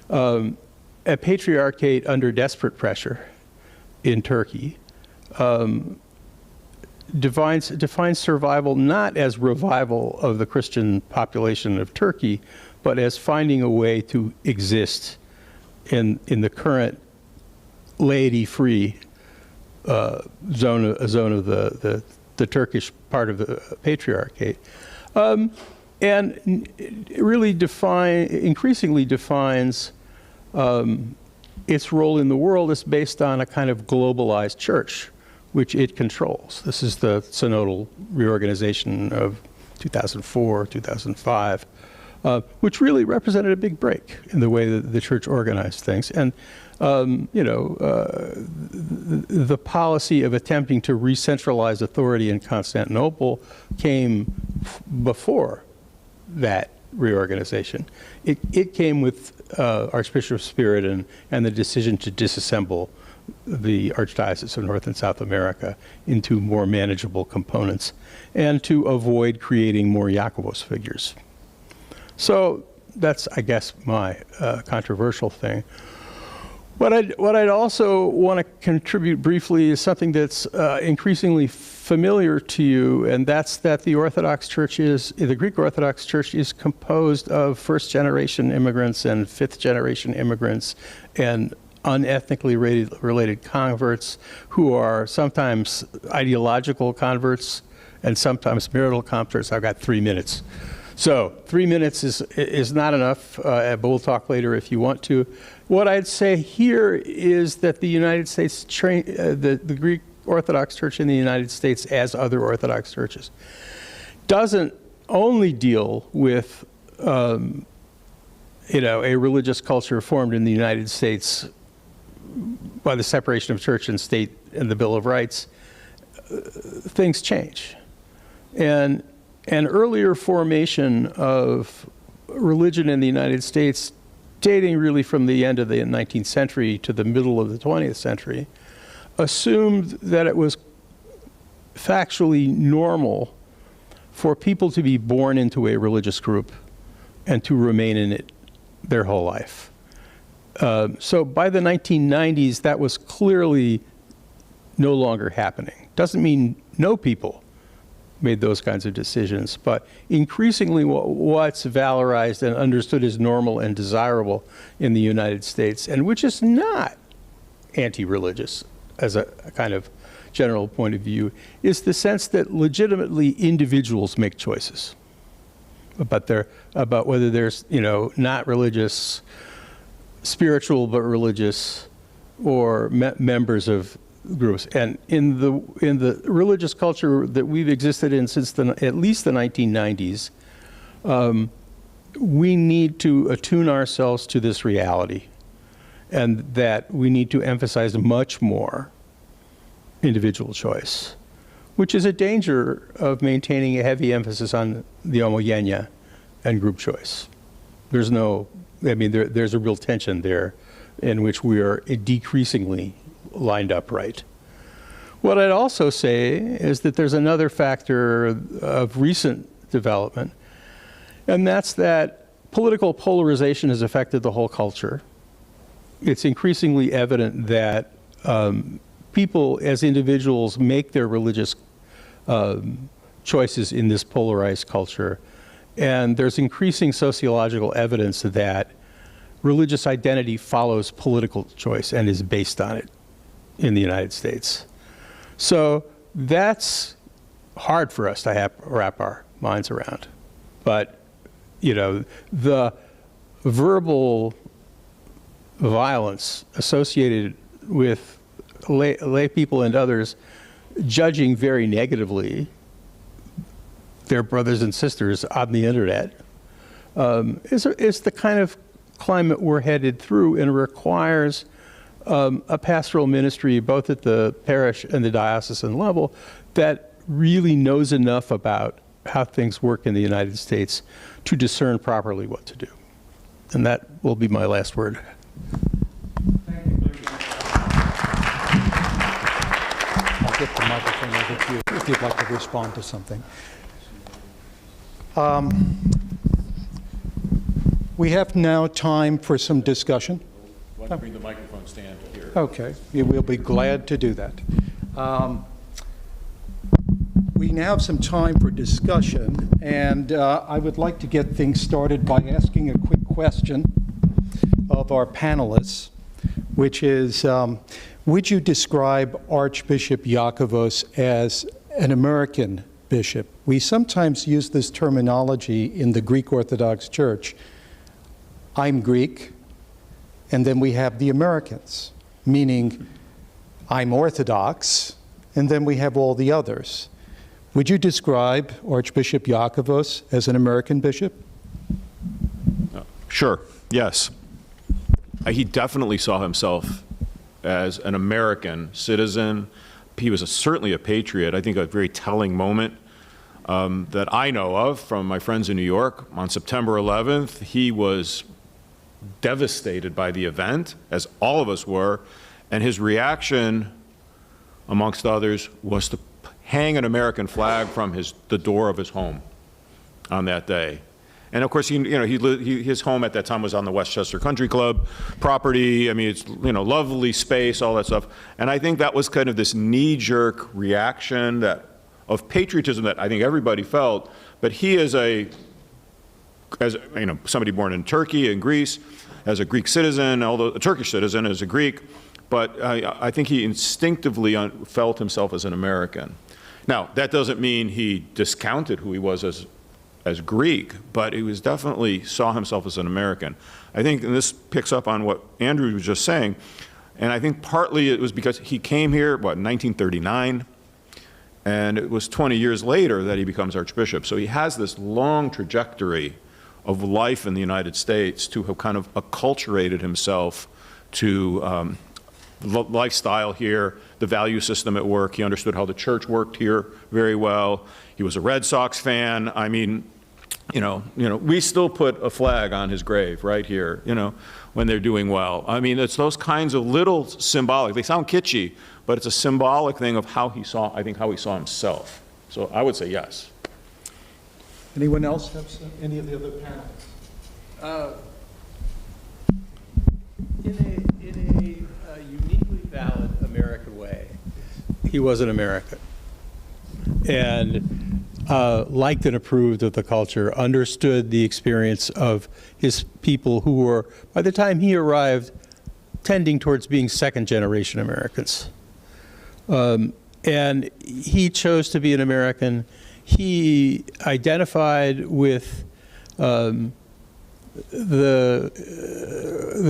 a patriarchate under desperate pressure in Turkey. Defines survival not as revival of the Christian population of Turkey, but as finding a way to exist in the current laity-free zone of the Turkish part of the Patriarchate, and it really increasingly defines its role in the world as based on a kind of globalized church, which it controls. This is the Synodal Reorganization of 2004, 2005, which really represented a big break in the way that the church organized things. And, the policy of attempting to re-centralize authority in Constantinople came before that reorganization. It came with Archbishop Spiridon and the decision to disassemble the Archdiocese of North and South America into more manageable components and to avoid creating more Yakovus figures. So that's, I guess, my controversial thing. What I'd also want to contribute briefly is something that's increasingly familiar to you, and that's that the Greek Orthodox Church is composed of first-generation immigrants and fifth-generation immigrants and unethnically related converts who are sometimes ideological converts and sometimes marital converts. I've got 3 minutes. So 3 minutes is not enough, but we'll talk later if you want to. What I'd say here is that the United States, the Greek Orthodox Church in the United States, as other Orthodox churches, doesn't only deal with a religious culture formed in the United States by the separation of church and state and the Bill of Rights. Things change. And an earlier formation of religion in the United States, dating really from the end of the 19th century to the middle of the 20th century, assumed that it was factually normal for people to be born into a religious group and to remain in it their whole life. So by the 1990s, that was clearly no longer happening. Doesn't mean no people made those kinds of decisions, but increasingly what's valorized and understood as normal and desirable in the United States, and which is not anti-religious as a kind of general point of view, is the sense that legitimately individuals make choices about whether there's, not religious, spiritual but religious, or members of groups. And in the religious culture that we've existed in since at least the 1990s, we need to attune ourselves to this reality, and that we need to emphasize much more individual choice, which is a danger of maintaining a heavy emphasis on the homogenia and group choice. There's a real tension there in which we are decreasingly lined up right. What I'd also say is that there's another factor of recent development, and that's that political polarization has affected the whole culture. It's increasingly evident that people as individuals make their religious choices in this polarized culture, and there's increasing sociological evidence that religious identity follows political choice and is based on it in the United States. So that's hard for us to wrap our minds around. But, the verbal violence associated with lay people and others judging very negatively their brothers and sisters on the internet is the kind of climate we're headed through, and requires a pastoral ministry both at the parish and the diocesan level that really knows enough about how things work in the United States to discern properly what to do. And that will be my last word. Thank you. I'll get the microphone over to you if you'd like to respond to something. We have now time for some discussion. Why don't you bring the microphone stand here? Okay, we'll be glad to do that. We now have some time for discussion, and I would like to get things started by asking a quick question of our panelists, which is, would you describe Archbishop Yakovus as an American bishop? We sometimes use this terminology in the Greek Orthodox Church. I'm Greek, and then we have the Americans, meaning I'm Orthodox, and then we have all the others. Would you describe Archbishop Yakovos as an American bishop? Sure, yes. He definitely saw himself as an American citizen. He was certainly a patriot. I think a very telling moment that I know of from my friends in New York. On September 11th, he was devastated by the event, as all of us were, and his reaction, amongst others, was to hang an American flag from the door of his home on that day. And of course, his home at that time was on the Westchester Country Club property. I mean, it's lovely space, all that stuff. And I think that was kind of this knee-jerk reaction of patriotism that I think everybody felt. But he as somebody born in Turkey and Greece, as a Greek citizen, although a Turkish citizen, as a Greek, but I think he instinctively felt himself as an American. Now, that doesn't mean he discounted who he was as Greek, but he was definitely saw himself as an American. I think, and this picks up on what Andrew was just saying, and I think partly it was because he came here, in 1939, and it was 20 years later that he becomes Archbishop. So he has this long trajectory of life in the United States to have kind of acculturated himself to lifestyle here, the value system at work. He understood how the church worked here very well. He was a Red Sox fan. I mean, we still put a flag on his grave right here, when they're doing well. I mean, it's those kinds of little symbolic, they sound kitschy, but it's a symbolic thing of how he saw himself. So I would say yes. Anyone else have any of the other panelists? In a uniquely valid American way, he was an American, and liked and approved of the culture, understood the experience of his people who were, by the time he arrived, tending towards being second-generation Americans. And he chose to be an American. He identified with the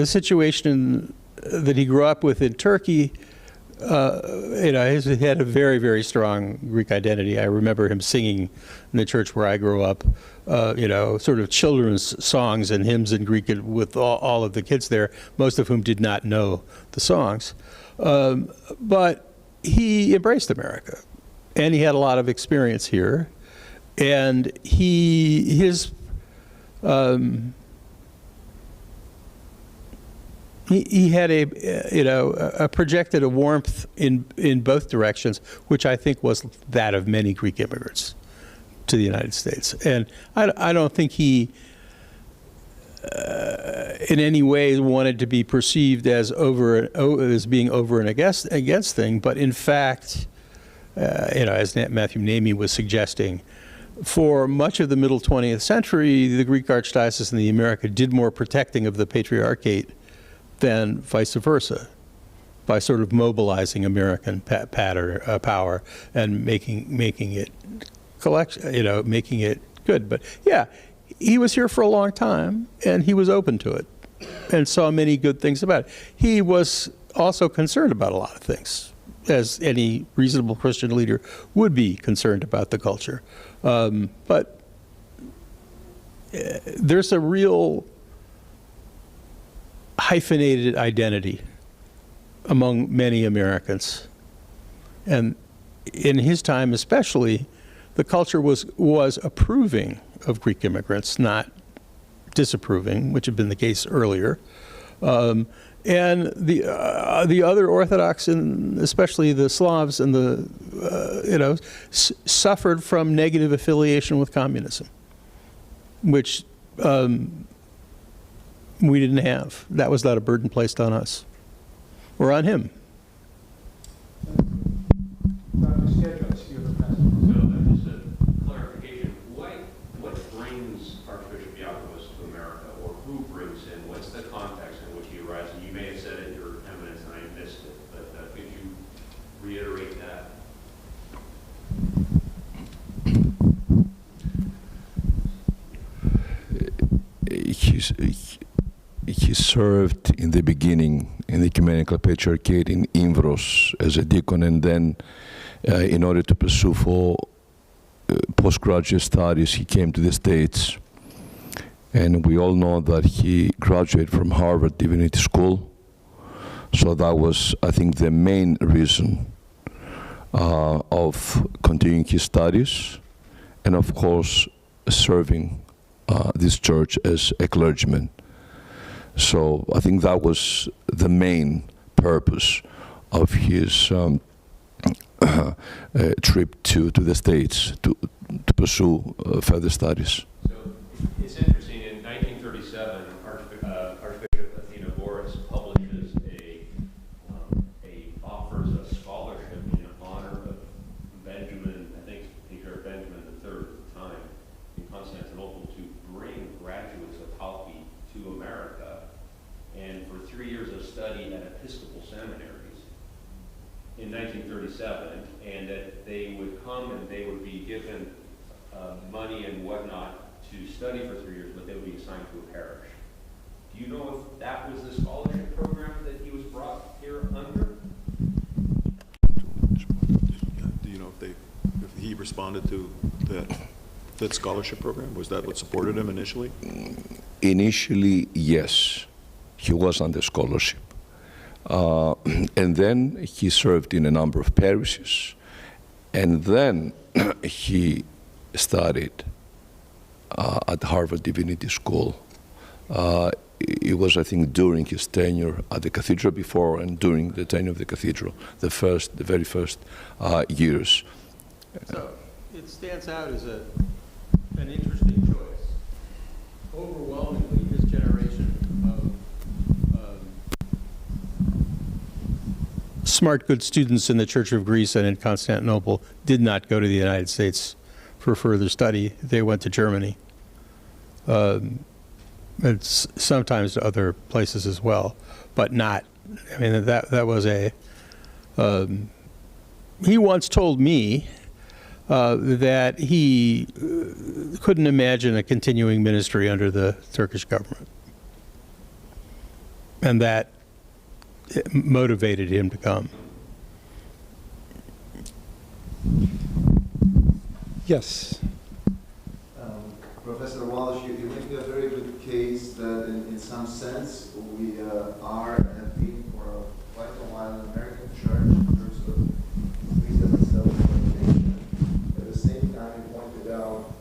situation that he grew up with in Turkey, he had a very, very strong Greek identity. I remember him singing in the church where I grew up, sort of children's songs and hymns in Greek with all of the kids there, most of whom did not know the songs. But he embraced America, and he had a lot of experience here, and he had projected a warmth in both directions, which I think was that of many Greek immigrants to the United States. And I don't think he in any way wanted to be perceived as being over and against thing, but in fact, as Matthew Namey was suggesting, for much of the middle 20th century, the Greek Archdiocese in the America did more protecting of the Patriarchate than vice versa, by sort of mobilizing American power and making it making it good. But yeah, he was here for a long time, and he was open to it, and saw many good things about it. He was also concerned about a lot of things, as any reasonable Christian leader would be concerned about the culture. But there's a real hyphenated identity among many Americans. And in his time especially, the culture was approving of Greek immigrants, not disapproving, which had been the case earlier. And the other Orthodox, and especially the Slavs and suffered from negative affiliation with communism, which we didn't have. That was not a burden placed on us or on him. Dr. Skedros, you have a passage. So just a clarification, what brings Archbishop Yakovus to America, or who brings him? What's the context in which he arrives? And you may have said it, Your Eminence, and I missed it, but could you reiterate that? He served in the beginning in the Ecumenical Patriarchate in Imvros as a deacon, and then in order to pursue for postgraduate studies, he came to the States. And we all know that he graduated from Harvard Divinity School. So that was, I think, the main reason of continuing his studies, and of course, serving this church as a clergyman. So I think that was the main purpose of his trip to the States to pursue further studies. So it's interesting, in 1937, Archbishop Iakovos publishes offers a scholarship in honor of Benjamin, I think Patriarch Benjamin III at the time, in Constantinople, to bring graduates of Halki to America, and for 3 years of study at Episcopal seminaries in 1937, and that they would come and they would be given money and whatnot to study for 3 years, but they would be assigned to a parish. Do you know if that was the scholarship program that he was brought here under? Do you know if he responded to that scholarship program? Was that what supported him initially? Initially, yes. He was under scholarship. And then he served in a number of parishes. And then he studied at Harvard Divinity School. It was, I think, during his tenure at the cathedral before and during the tenure of the cathedral, the very first years. So it stands out as an interesting choice. Overwhelmingly, his generation of smart, good students in the Church of Greece and in Constantinople did not go to the United States for further study. They went to Germany. And sometimes to other places as well, but not. I mean, that was a. He once told me that he couldn't imagine a continuing ministry under the Turkish government, and that it motivated him to come. Yes. Professor Walsh, you make a very good case that in some sense we are and have been for quite a while an American church in terms of freedom and self-determination. At the same time, you pointed out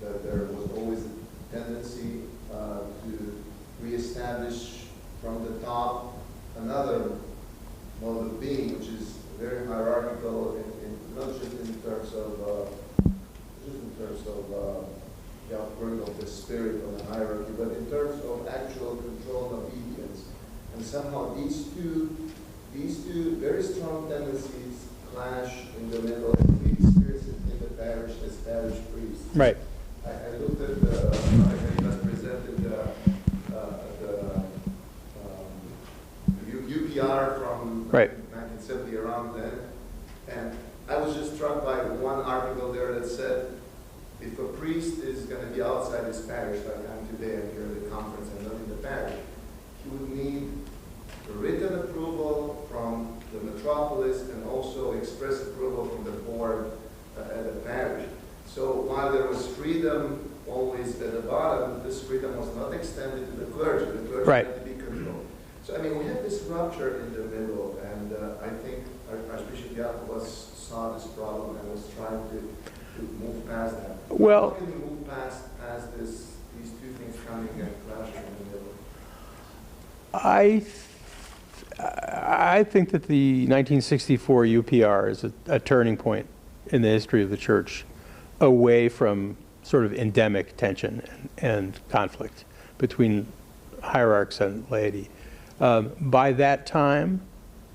that there was always a tendency to reestablish from the top another mode of being, which is very hierarchical, not just in terms of the outgrowing of the spirit of the hierarchy, but in terms of actual control and obedience. And somehow these two very strong tendencies clash in the middle, and we experience it in the parish as parish priests. Right. I looked at I just presented the UPR from Right. 1970 around then, and I was just struck by one article there that said, if a priest is going to be outside his parish, like I'm today, I'm here at the conference and not in the parish, he would need written approval from the metropolis and also express approval from the board at the parish. So while there was freedom always at the bottom, this freedom was not extended to the clergy. The clergy Right. had to be controlled. So I mean, we have this rupture in the middle, and I think Archbishop Yakovus saw this problem and was trying to move past that. Well, how can we move past these two things coming and clashing in the middle? I think that the 1964 UPR is a turning point in the history of the church, away from sort of endemic tension and conflict between hierarchs and laity. By that time,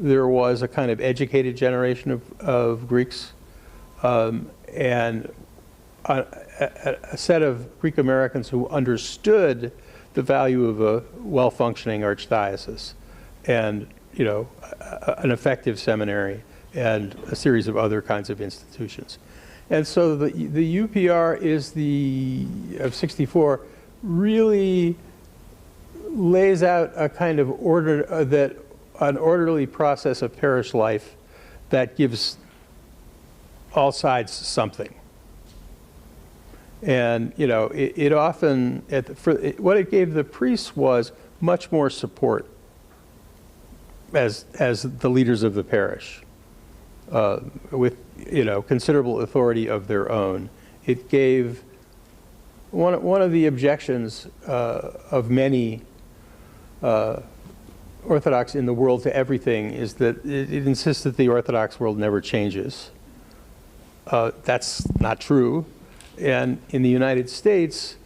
there was a kind of educated generation of Greeks, and a set of Greek Americans who understood the value of a well-functioning archdiocese, and an effective seminary, and a series of other kinds of institutions. And so the UPR of 64 really lays out a kind of an orderly process of parish life that gives all sides something. And it often what it gave the priests was much more support as the leaders of the parish, with considerable authority of their own. It gave one of the objections of many Orthodox in the world to everything is that it insists that the Orthodox world never changes. That's not true. And in the United States,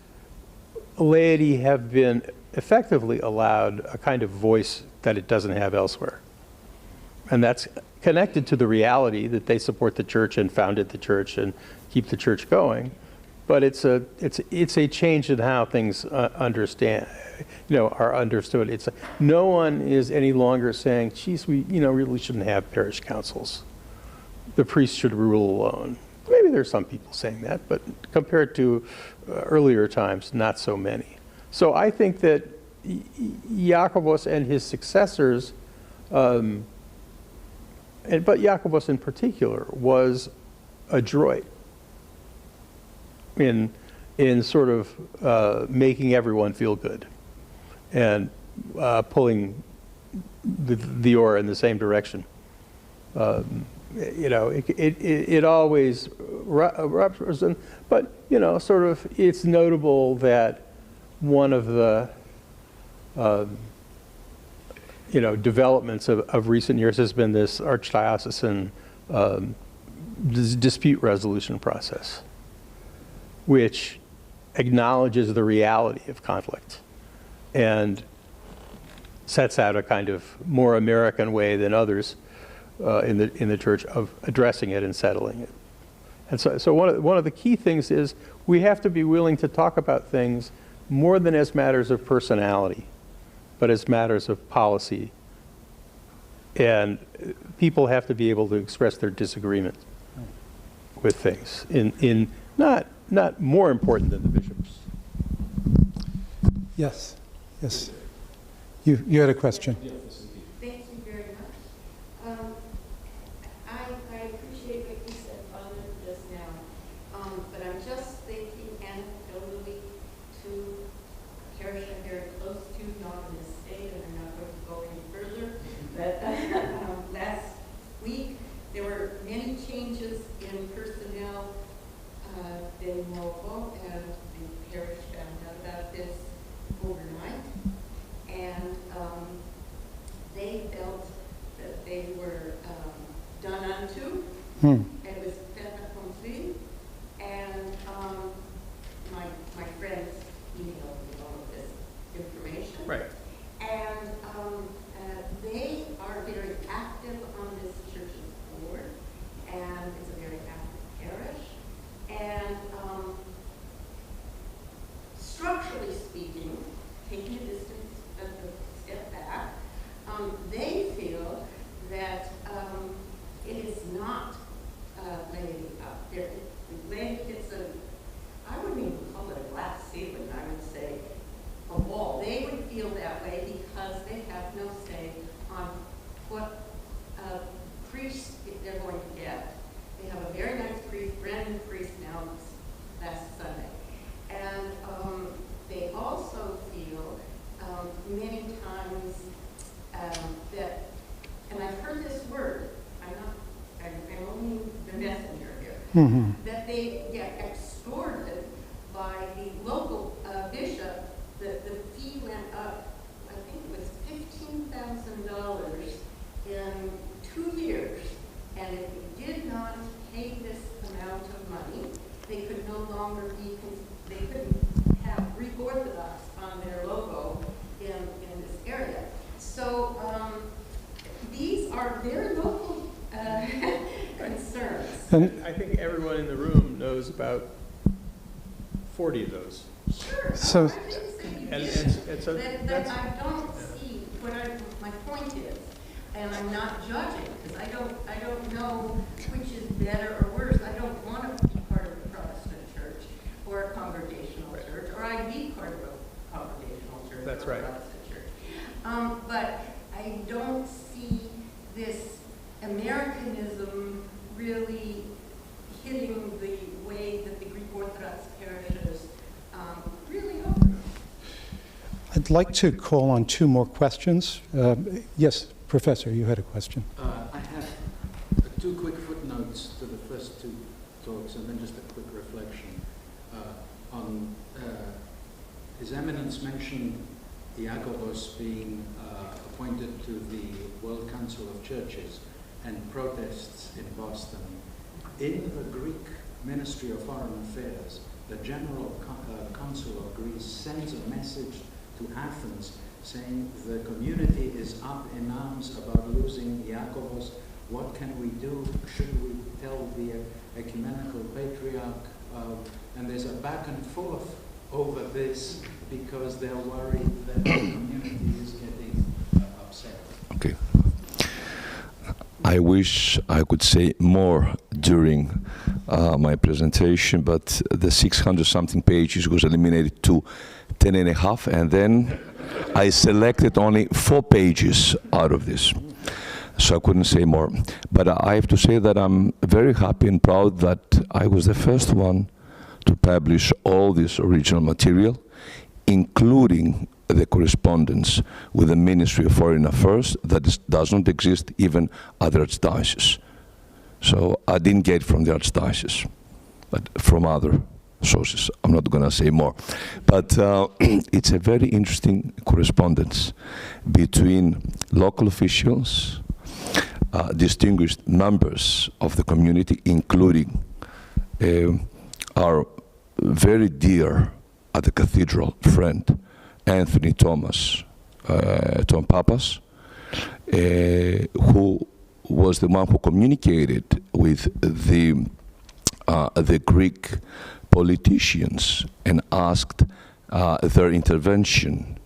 laity have been effectively allowed a kind of voice that it doesn't have elsewhere. And that's connected to the reality that they support the church and founded the church and keep the church going. But it's a change in how things are understood. No one is any longer saying, geez, we really shouldn't have parish councils. The priest should rule alone. Maybe there's some people saying that, but compared to earlier times, not so many. So I think that Iakovos and his successors, but Iakovos in particular, was adroit in sort of making everyone feel good and pulling the oar in the same direction. It always represents, but sort of, it's notable that one of the developments of recent years has been this archdiocesan dispute resolution process, which acknowledges the reality of conflict and sets out a kind of more American way than others in the church of addressing it and settling it. And so one of the key things is we have to be willing to talk about things more than as matters of personality, but as matters of policy. And people have to be able to express their disagreement with things in not more important than the bishops. Yes. You had a question. Thank you very much. I appreciate what you said, Father, just now. But I'm just thinking anecdotally to a parish I'm very close to, not in this state, and I'm not going to go any further. But last week, there were many changes in personnel de novo, and the parish found out about this overnight. And they felt that they were done unto. It was fait accompli. And my friends emailed me all of this information. Right. And they are very active on this church's board, and it's a very active parish. And structurally speaking, taking a step back, they feel that it is not laid up there. It's I wouldn't even call it a glass ceiling, I would say a wall. They would feel that way because they have no say on what priest they're going to get. They have a very nice priest, brand new priest now, last Sunday. And they also feel many times that, and I've heard this word, I'm only the messenger here, that they get extorted by the local bishop. The fee went up, I think it was $15,000 in 2 years. And if we did not pay this amount of money, they could no longer be, they couldn't have Greek Orthodox on their logo in this area. So these are very local concerns. I think everyone in the room knows about 40 of those. Sure. So- I didn't say you And did. so That that's, I don't see what my point is, and I'm not judging, because I don't know which is better or worse. I don't want to be part of a Protestant church or a congregational church, or I'd be part of a congregational church That's or a right. Protestant church. But I don't see this Americanism really hitting the way that the Greek Orthodox parishes really hope. I'd like to call on 2 more questions. Yes, Professor, you had a question. I have 2 quick footnotes to the first 2 talks, and then just a quick reflection. On His Eminence mentioned Iakovos being appointed to the World Council of Churches and protests in Boston. In the Greek Ministry of Foreign Affairs, the General Consul of Greece sends a message to Athens saying the community is up in arms about losing Yakovus. What can we do? Should we tell the Ecumenical Patriarch? And there's a back and forth over this because they're worried that the community is getting upset. Okay. I wish I could say more during my presentation, but the 600-something pages was eliminated to 10 and a half, and then I selected only 4 pages out of this. So I couldn't say more. But I have to say that I'm very happy and proud that I was the first one to publish all this original material, including the correspondence with the Ministry of Foreign Affairs that does not exist even at the Archdiocese. So I didn't get from the Archdiocese, but from other sources. I'm not going to say more. But it's a very interesting correspondence between local officials, distinguished members of the community, including our very dear at the cathedral friend, Anthony Thomas, Tom Papas, who was the one who communicated with the Greek politicians and asked their intervention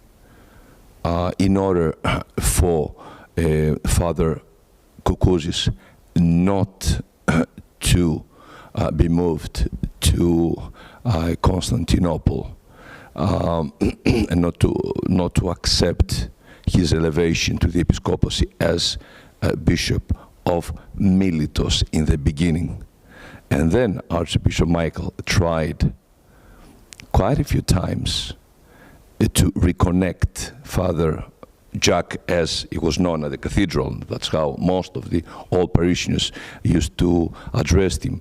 in order for Father Koukousis not to be moved to Constantinople and not to accept his elevation to the episcopacy as Bishop of Miletos in the beginning. And then Archbishop Michael tried quite a few times to reconnect Father Jack, as he was known at the cathedral. That's how most of the old parishioners used to address him,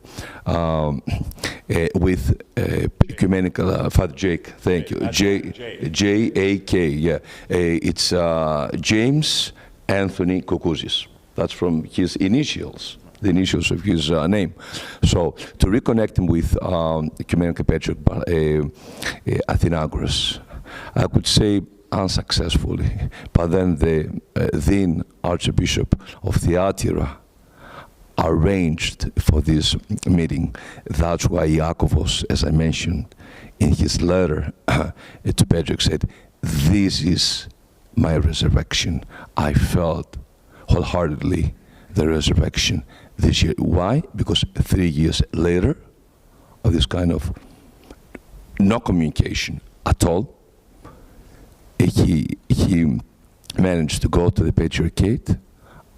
with Ecumenical Father Jake. Thank you. J-A-K, yeah. It's James Anthony Koukousis. That's from his initials, the initials of his name. So to reconnect him with Ecumenical Patriarch Athenagoras, I could say unsuccessfully, but then the then Archbishop of Thyatira arranged for this meeting. That's why Iakovos, as I mentioned, in his letter to Patriarch said, "This is my resurrection." I felt wholeheartedly the resurrection this year. Why? Because 3 years later of this kind of no communication at all, he managed to go to the Patriarchate,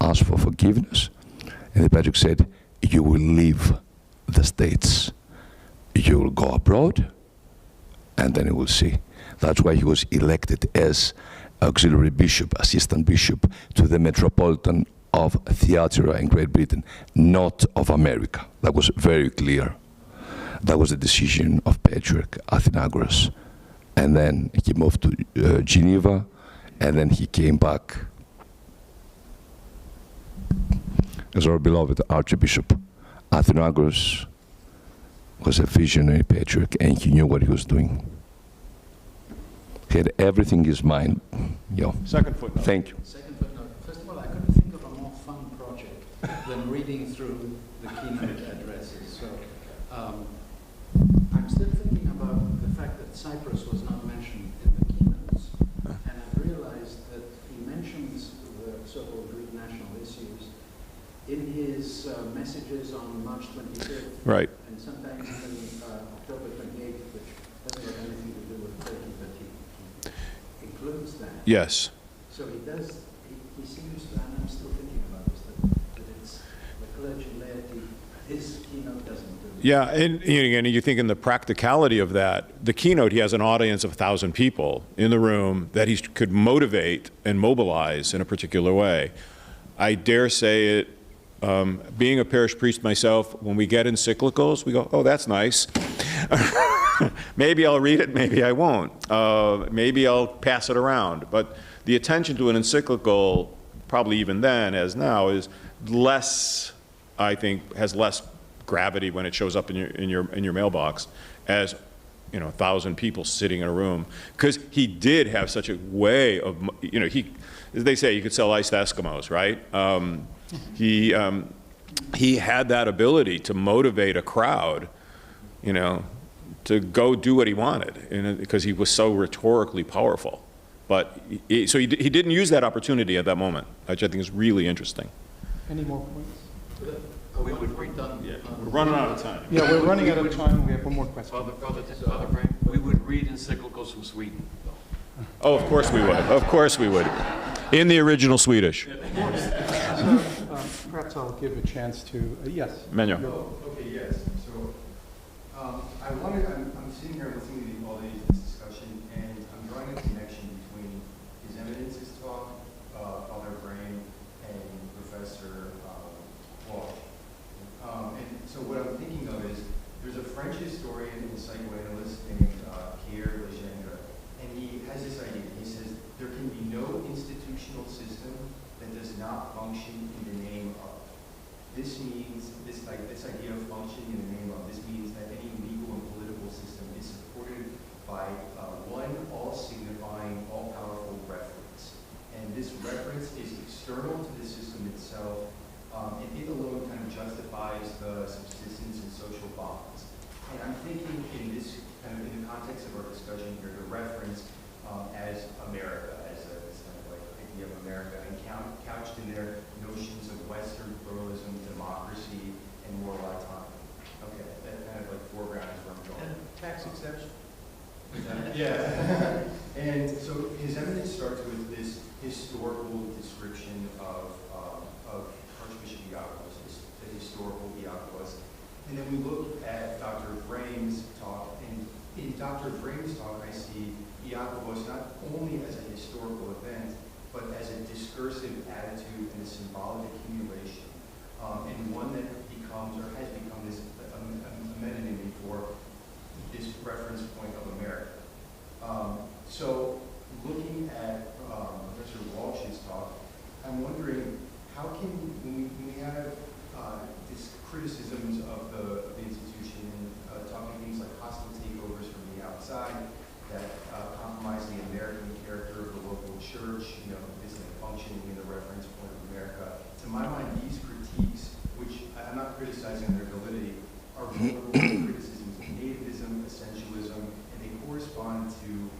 ask for forgiveness, and the Patriarch said, "You will leave the States. You will go abroad, and then you will see." That's why he was elected as auxiliary bishop, assistant bishop to the Metropolitan of Thyatira in Great Britain, not of America. That was very clear. That was the decision of Patriarch Athenagoras. And then he moved to Geneva, and then he came back as our beloved Archbishop. Athenagoras was a visionary patriarch, and he knew what he was doing. He had everything in his mind. Second footnote. Thank you. Second footnote. First of all, I couldn't think of a more fun project than reading through the keynote addresses. So I'm still thinking about the fact that Cyprus was not mentioned in the keynotes. And I've realized that he mentions the so-called Greek national issues in his messages on March 25th. Right. And sometimes even October 28th, which doesn't have anything to do with Turkey, but he includes that. Yes. So he does, he seems to, and I'm still thinking about this, that it's the clergy laity, his keynote doesn't do it. Yeah, and again, you think in the practicality of that, the keynote, he has an audience of 1,000 people in the room that he could motivate and mobilize in a particular way. I dare say it, being a parish priest myself, when we get encyclicals, we go, oh, that's nice. Maybe I'll read it, maybe I won't. Maybe I'll pass it around. But the attention to an encyclical, probably even then as now, is less, I think, has less gravity when it shows up in your mailbox as 1,000 people sitting in a room, because he did have such a way of, as they say, you could sell ice to Eskimos, right? He had that ability to motivate a crowd, to go do what he wanted, because he was so rhetorically powerful. But he didn't use that opportunity at that moment, which I think is really interesting. Any more points? We would read done. Yeah, we're running out of time. Yeah, we're running out of time. We have one more question. Father Frank, we would read encyclicals from Sweden. Oh, of course we would. Of course we would. In the original Swedish. Perhaps I'll give a chance to, yes. Menyo. Oh, okay, yes. So I'm sitting here listening to all this discussion, and I'm drawing a connection between His Eminence's talk, Father Brain, and Professor Walsh. And so what I'm thinking of is, there's a French historian and psychoanalyst named Pierre Legendre, and he has this idea. He says, there can be no institutional system that does not function in the name of. This means, this idea of function in the name of, this means that any legal and political system is supported by one all-signifying, all-powerful reference. And this reference is external to the system itself, and it alone kind of justifies the subsistence and social bonds. And I'm thinking in this kind of in the context of our discussion here, the reference as America, as this kind of like idea of America, and couched in their notions of Western pluralism, democracy, and moral autonomy. Okay, that kind of like foreground is where I'm going. And tax exception. Yeah. And so His Eminence starts with this historical description of Archbishop Yakovus, the historical Iakovos. And then we look but as a discursive attitude and a symbolic accumulation, and one that becomes or has become this a metonym for this reference point of America. So looking at Professor Walsh's talk, I'm wondering how can, when we have these criticisms of the institution and talking things like hostile takeovers from the outside that compromise the American character of the local church, isn't functioning in the reference point of America. To my mind, these critiques, which I'm not criticizing their validity, are vulnerable criticisms of nativism, essentialism, and they correspond to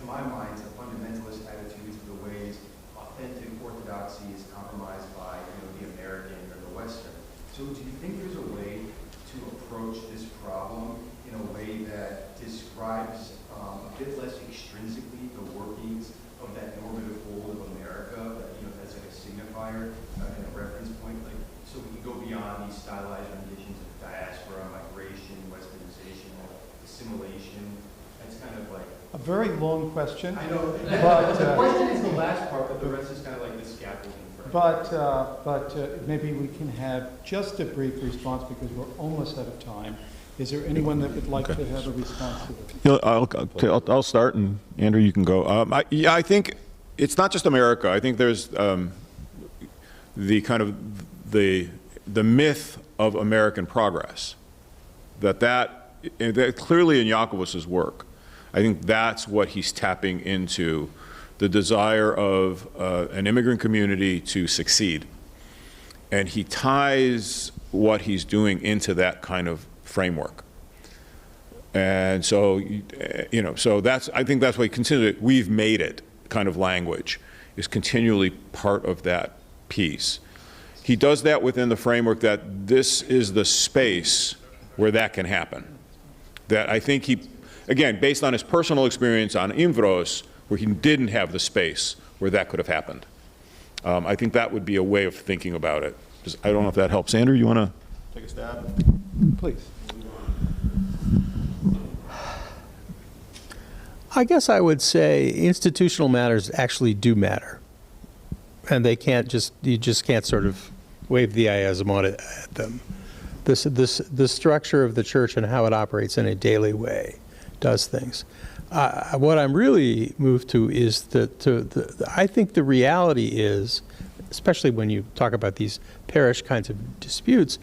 my mind, to fundamentalist attitudes of the ways authentic Orthodoxy is compromised by the American or the Western. So do you think there's a way to approach this problem in a way that describes a bit less extrinsically the workings of that normative whole of America, that that's like a signifier and a reference point, like so we can go beyond these stylized renditions of diaspora, migration, westernization, assimilation. It's kind of like A very long question. I know. But, the question is the last part, but the rest is kind of like the scaffolding. But maybe we can have just a brief response because we're almost out of time. Is there anyone that would like to have a response to this? I'll start, and Andrew, you can go. I think it's not just America. I think there's the kind of the myth of American progress. That clearly in Yakovus's work, I think that's what he's tapping into, the desire of an immigrant community to succeed. And he ties what he's doing into that kind of framework. And so, so I think that's why he considers it, we've made it kind of language is continually part of that piece. He does that within the framework that this is the space where that can happen. That I think he, again, based on his personal experience on Imvros, where he didn't have the space where that could have happened. I think that would be a way of thinking about it. I don't know if that helps. Andrew, you want to take a stab? Please. I guess I would say institutional matters actually do matter. And they can't you just can't sort of wave the iasm at them. The structure of the church and how it operates in a daily way does things. What I'm really moved to is I think the reality is, especially when you talk about these parish kinds of disputes,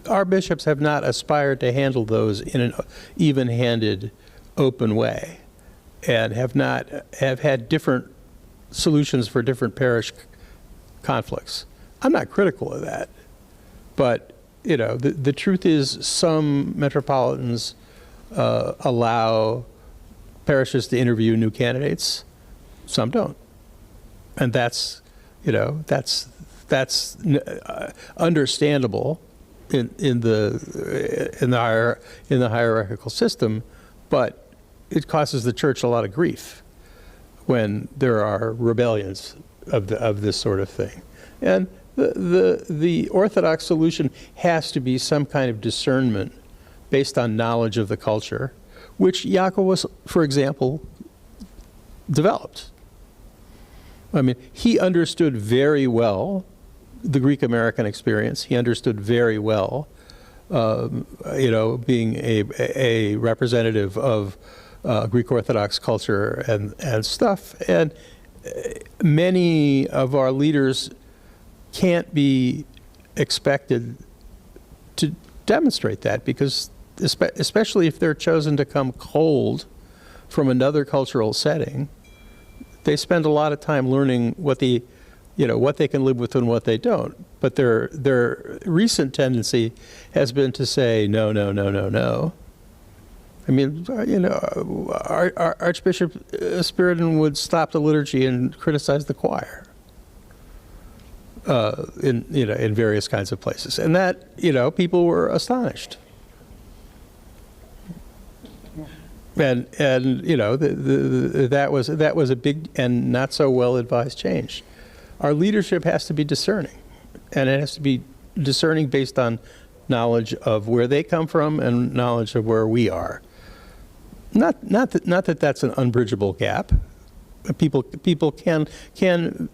our bishops have not aspired to handle those in an even-handed, open way, and have had different solutions for different parish conflicts. I'm not critical of that, but the truth is some metropolitans allow parishes to interview new candidates, some don't, and that's understandable in the hierarchical system, but it causes the church a lot of grief when there are rebellions of this sort of thing. And the Orthodox solution has to be some kind of discernment based on knowledge of the culture, which Yakovus, for example, developed. I mean, he understood very well the Greek-American experience. He understood very well, being a representative of Greek Orthodox culture and stuff. And many of our leaders can't be expected to demonstrate that because, especially if they're chosen to come cold from another cultural setting, they spend a lot of time learning what they can live with and what they don't. But their recent tendency has been to say no, no, no, no, no. I mean, our Archbishop Spiridon would stop the liturgy and criticize the choir in various kinds of places, and that people were astonished. And that was a big and not so well advised change. Our leadership has to be discerning, and it has to be discerning based on knowledge of where they come from and knowledge of where we are. Not that that's an unbridgeable gap, people can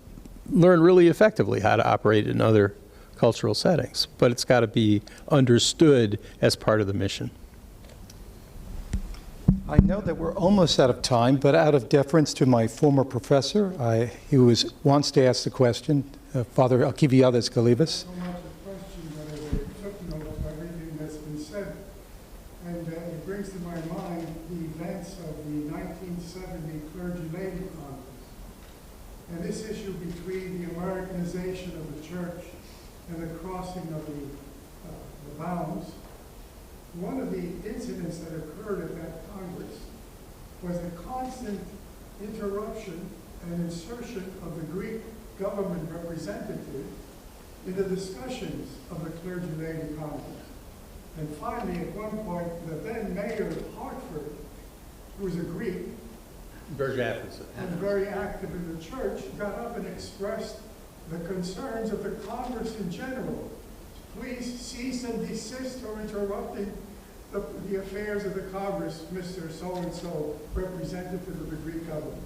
learn really effectively how to operate in other cultural settings, but it's got to be understood as part of the mission. I know that we're almost out of time, but out of deference to my former professor, he wants to ask the question, Father Alkiviades Galivas. So much a question, but as a footnote to everything that's been said. And it brings to my mind the events of the 1970 Clergy Lady Congress. And this issue between the Americanization of the church and the crossing of the bounds. One of the incidents that occurred at that Congress was the constant interruption and insertion of the Greek government representative in the discussions of the Clergy Lady Congress. And finally, at one point, the then mayor of Hartford, who was a Greek, and very active in the church, got up and expressed the concerns of the Congress in general. Please cease and desist or interrupting the affairs of the Congress, Mr. So-and-so, representative of the Greek government.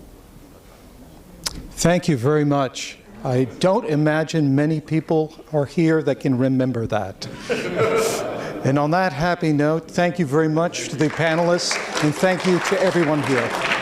Thank you very much. I don't imagine many people are here that can remember that. And on that happy note, thank you very much to the panelists, and thank you to everyone here.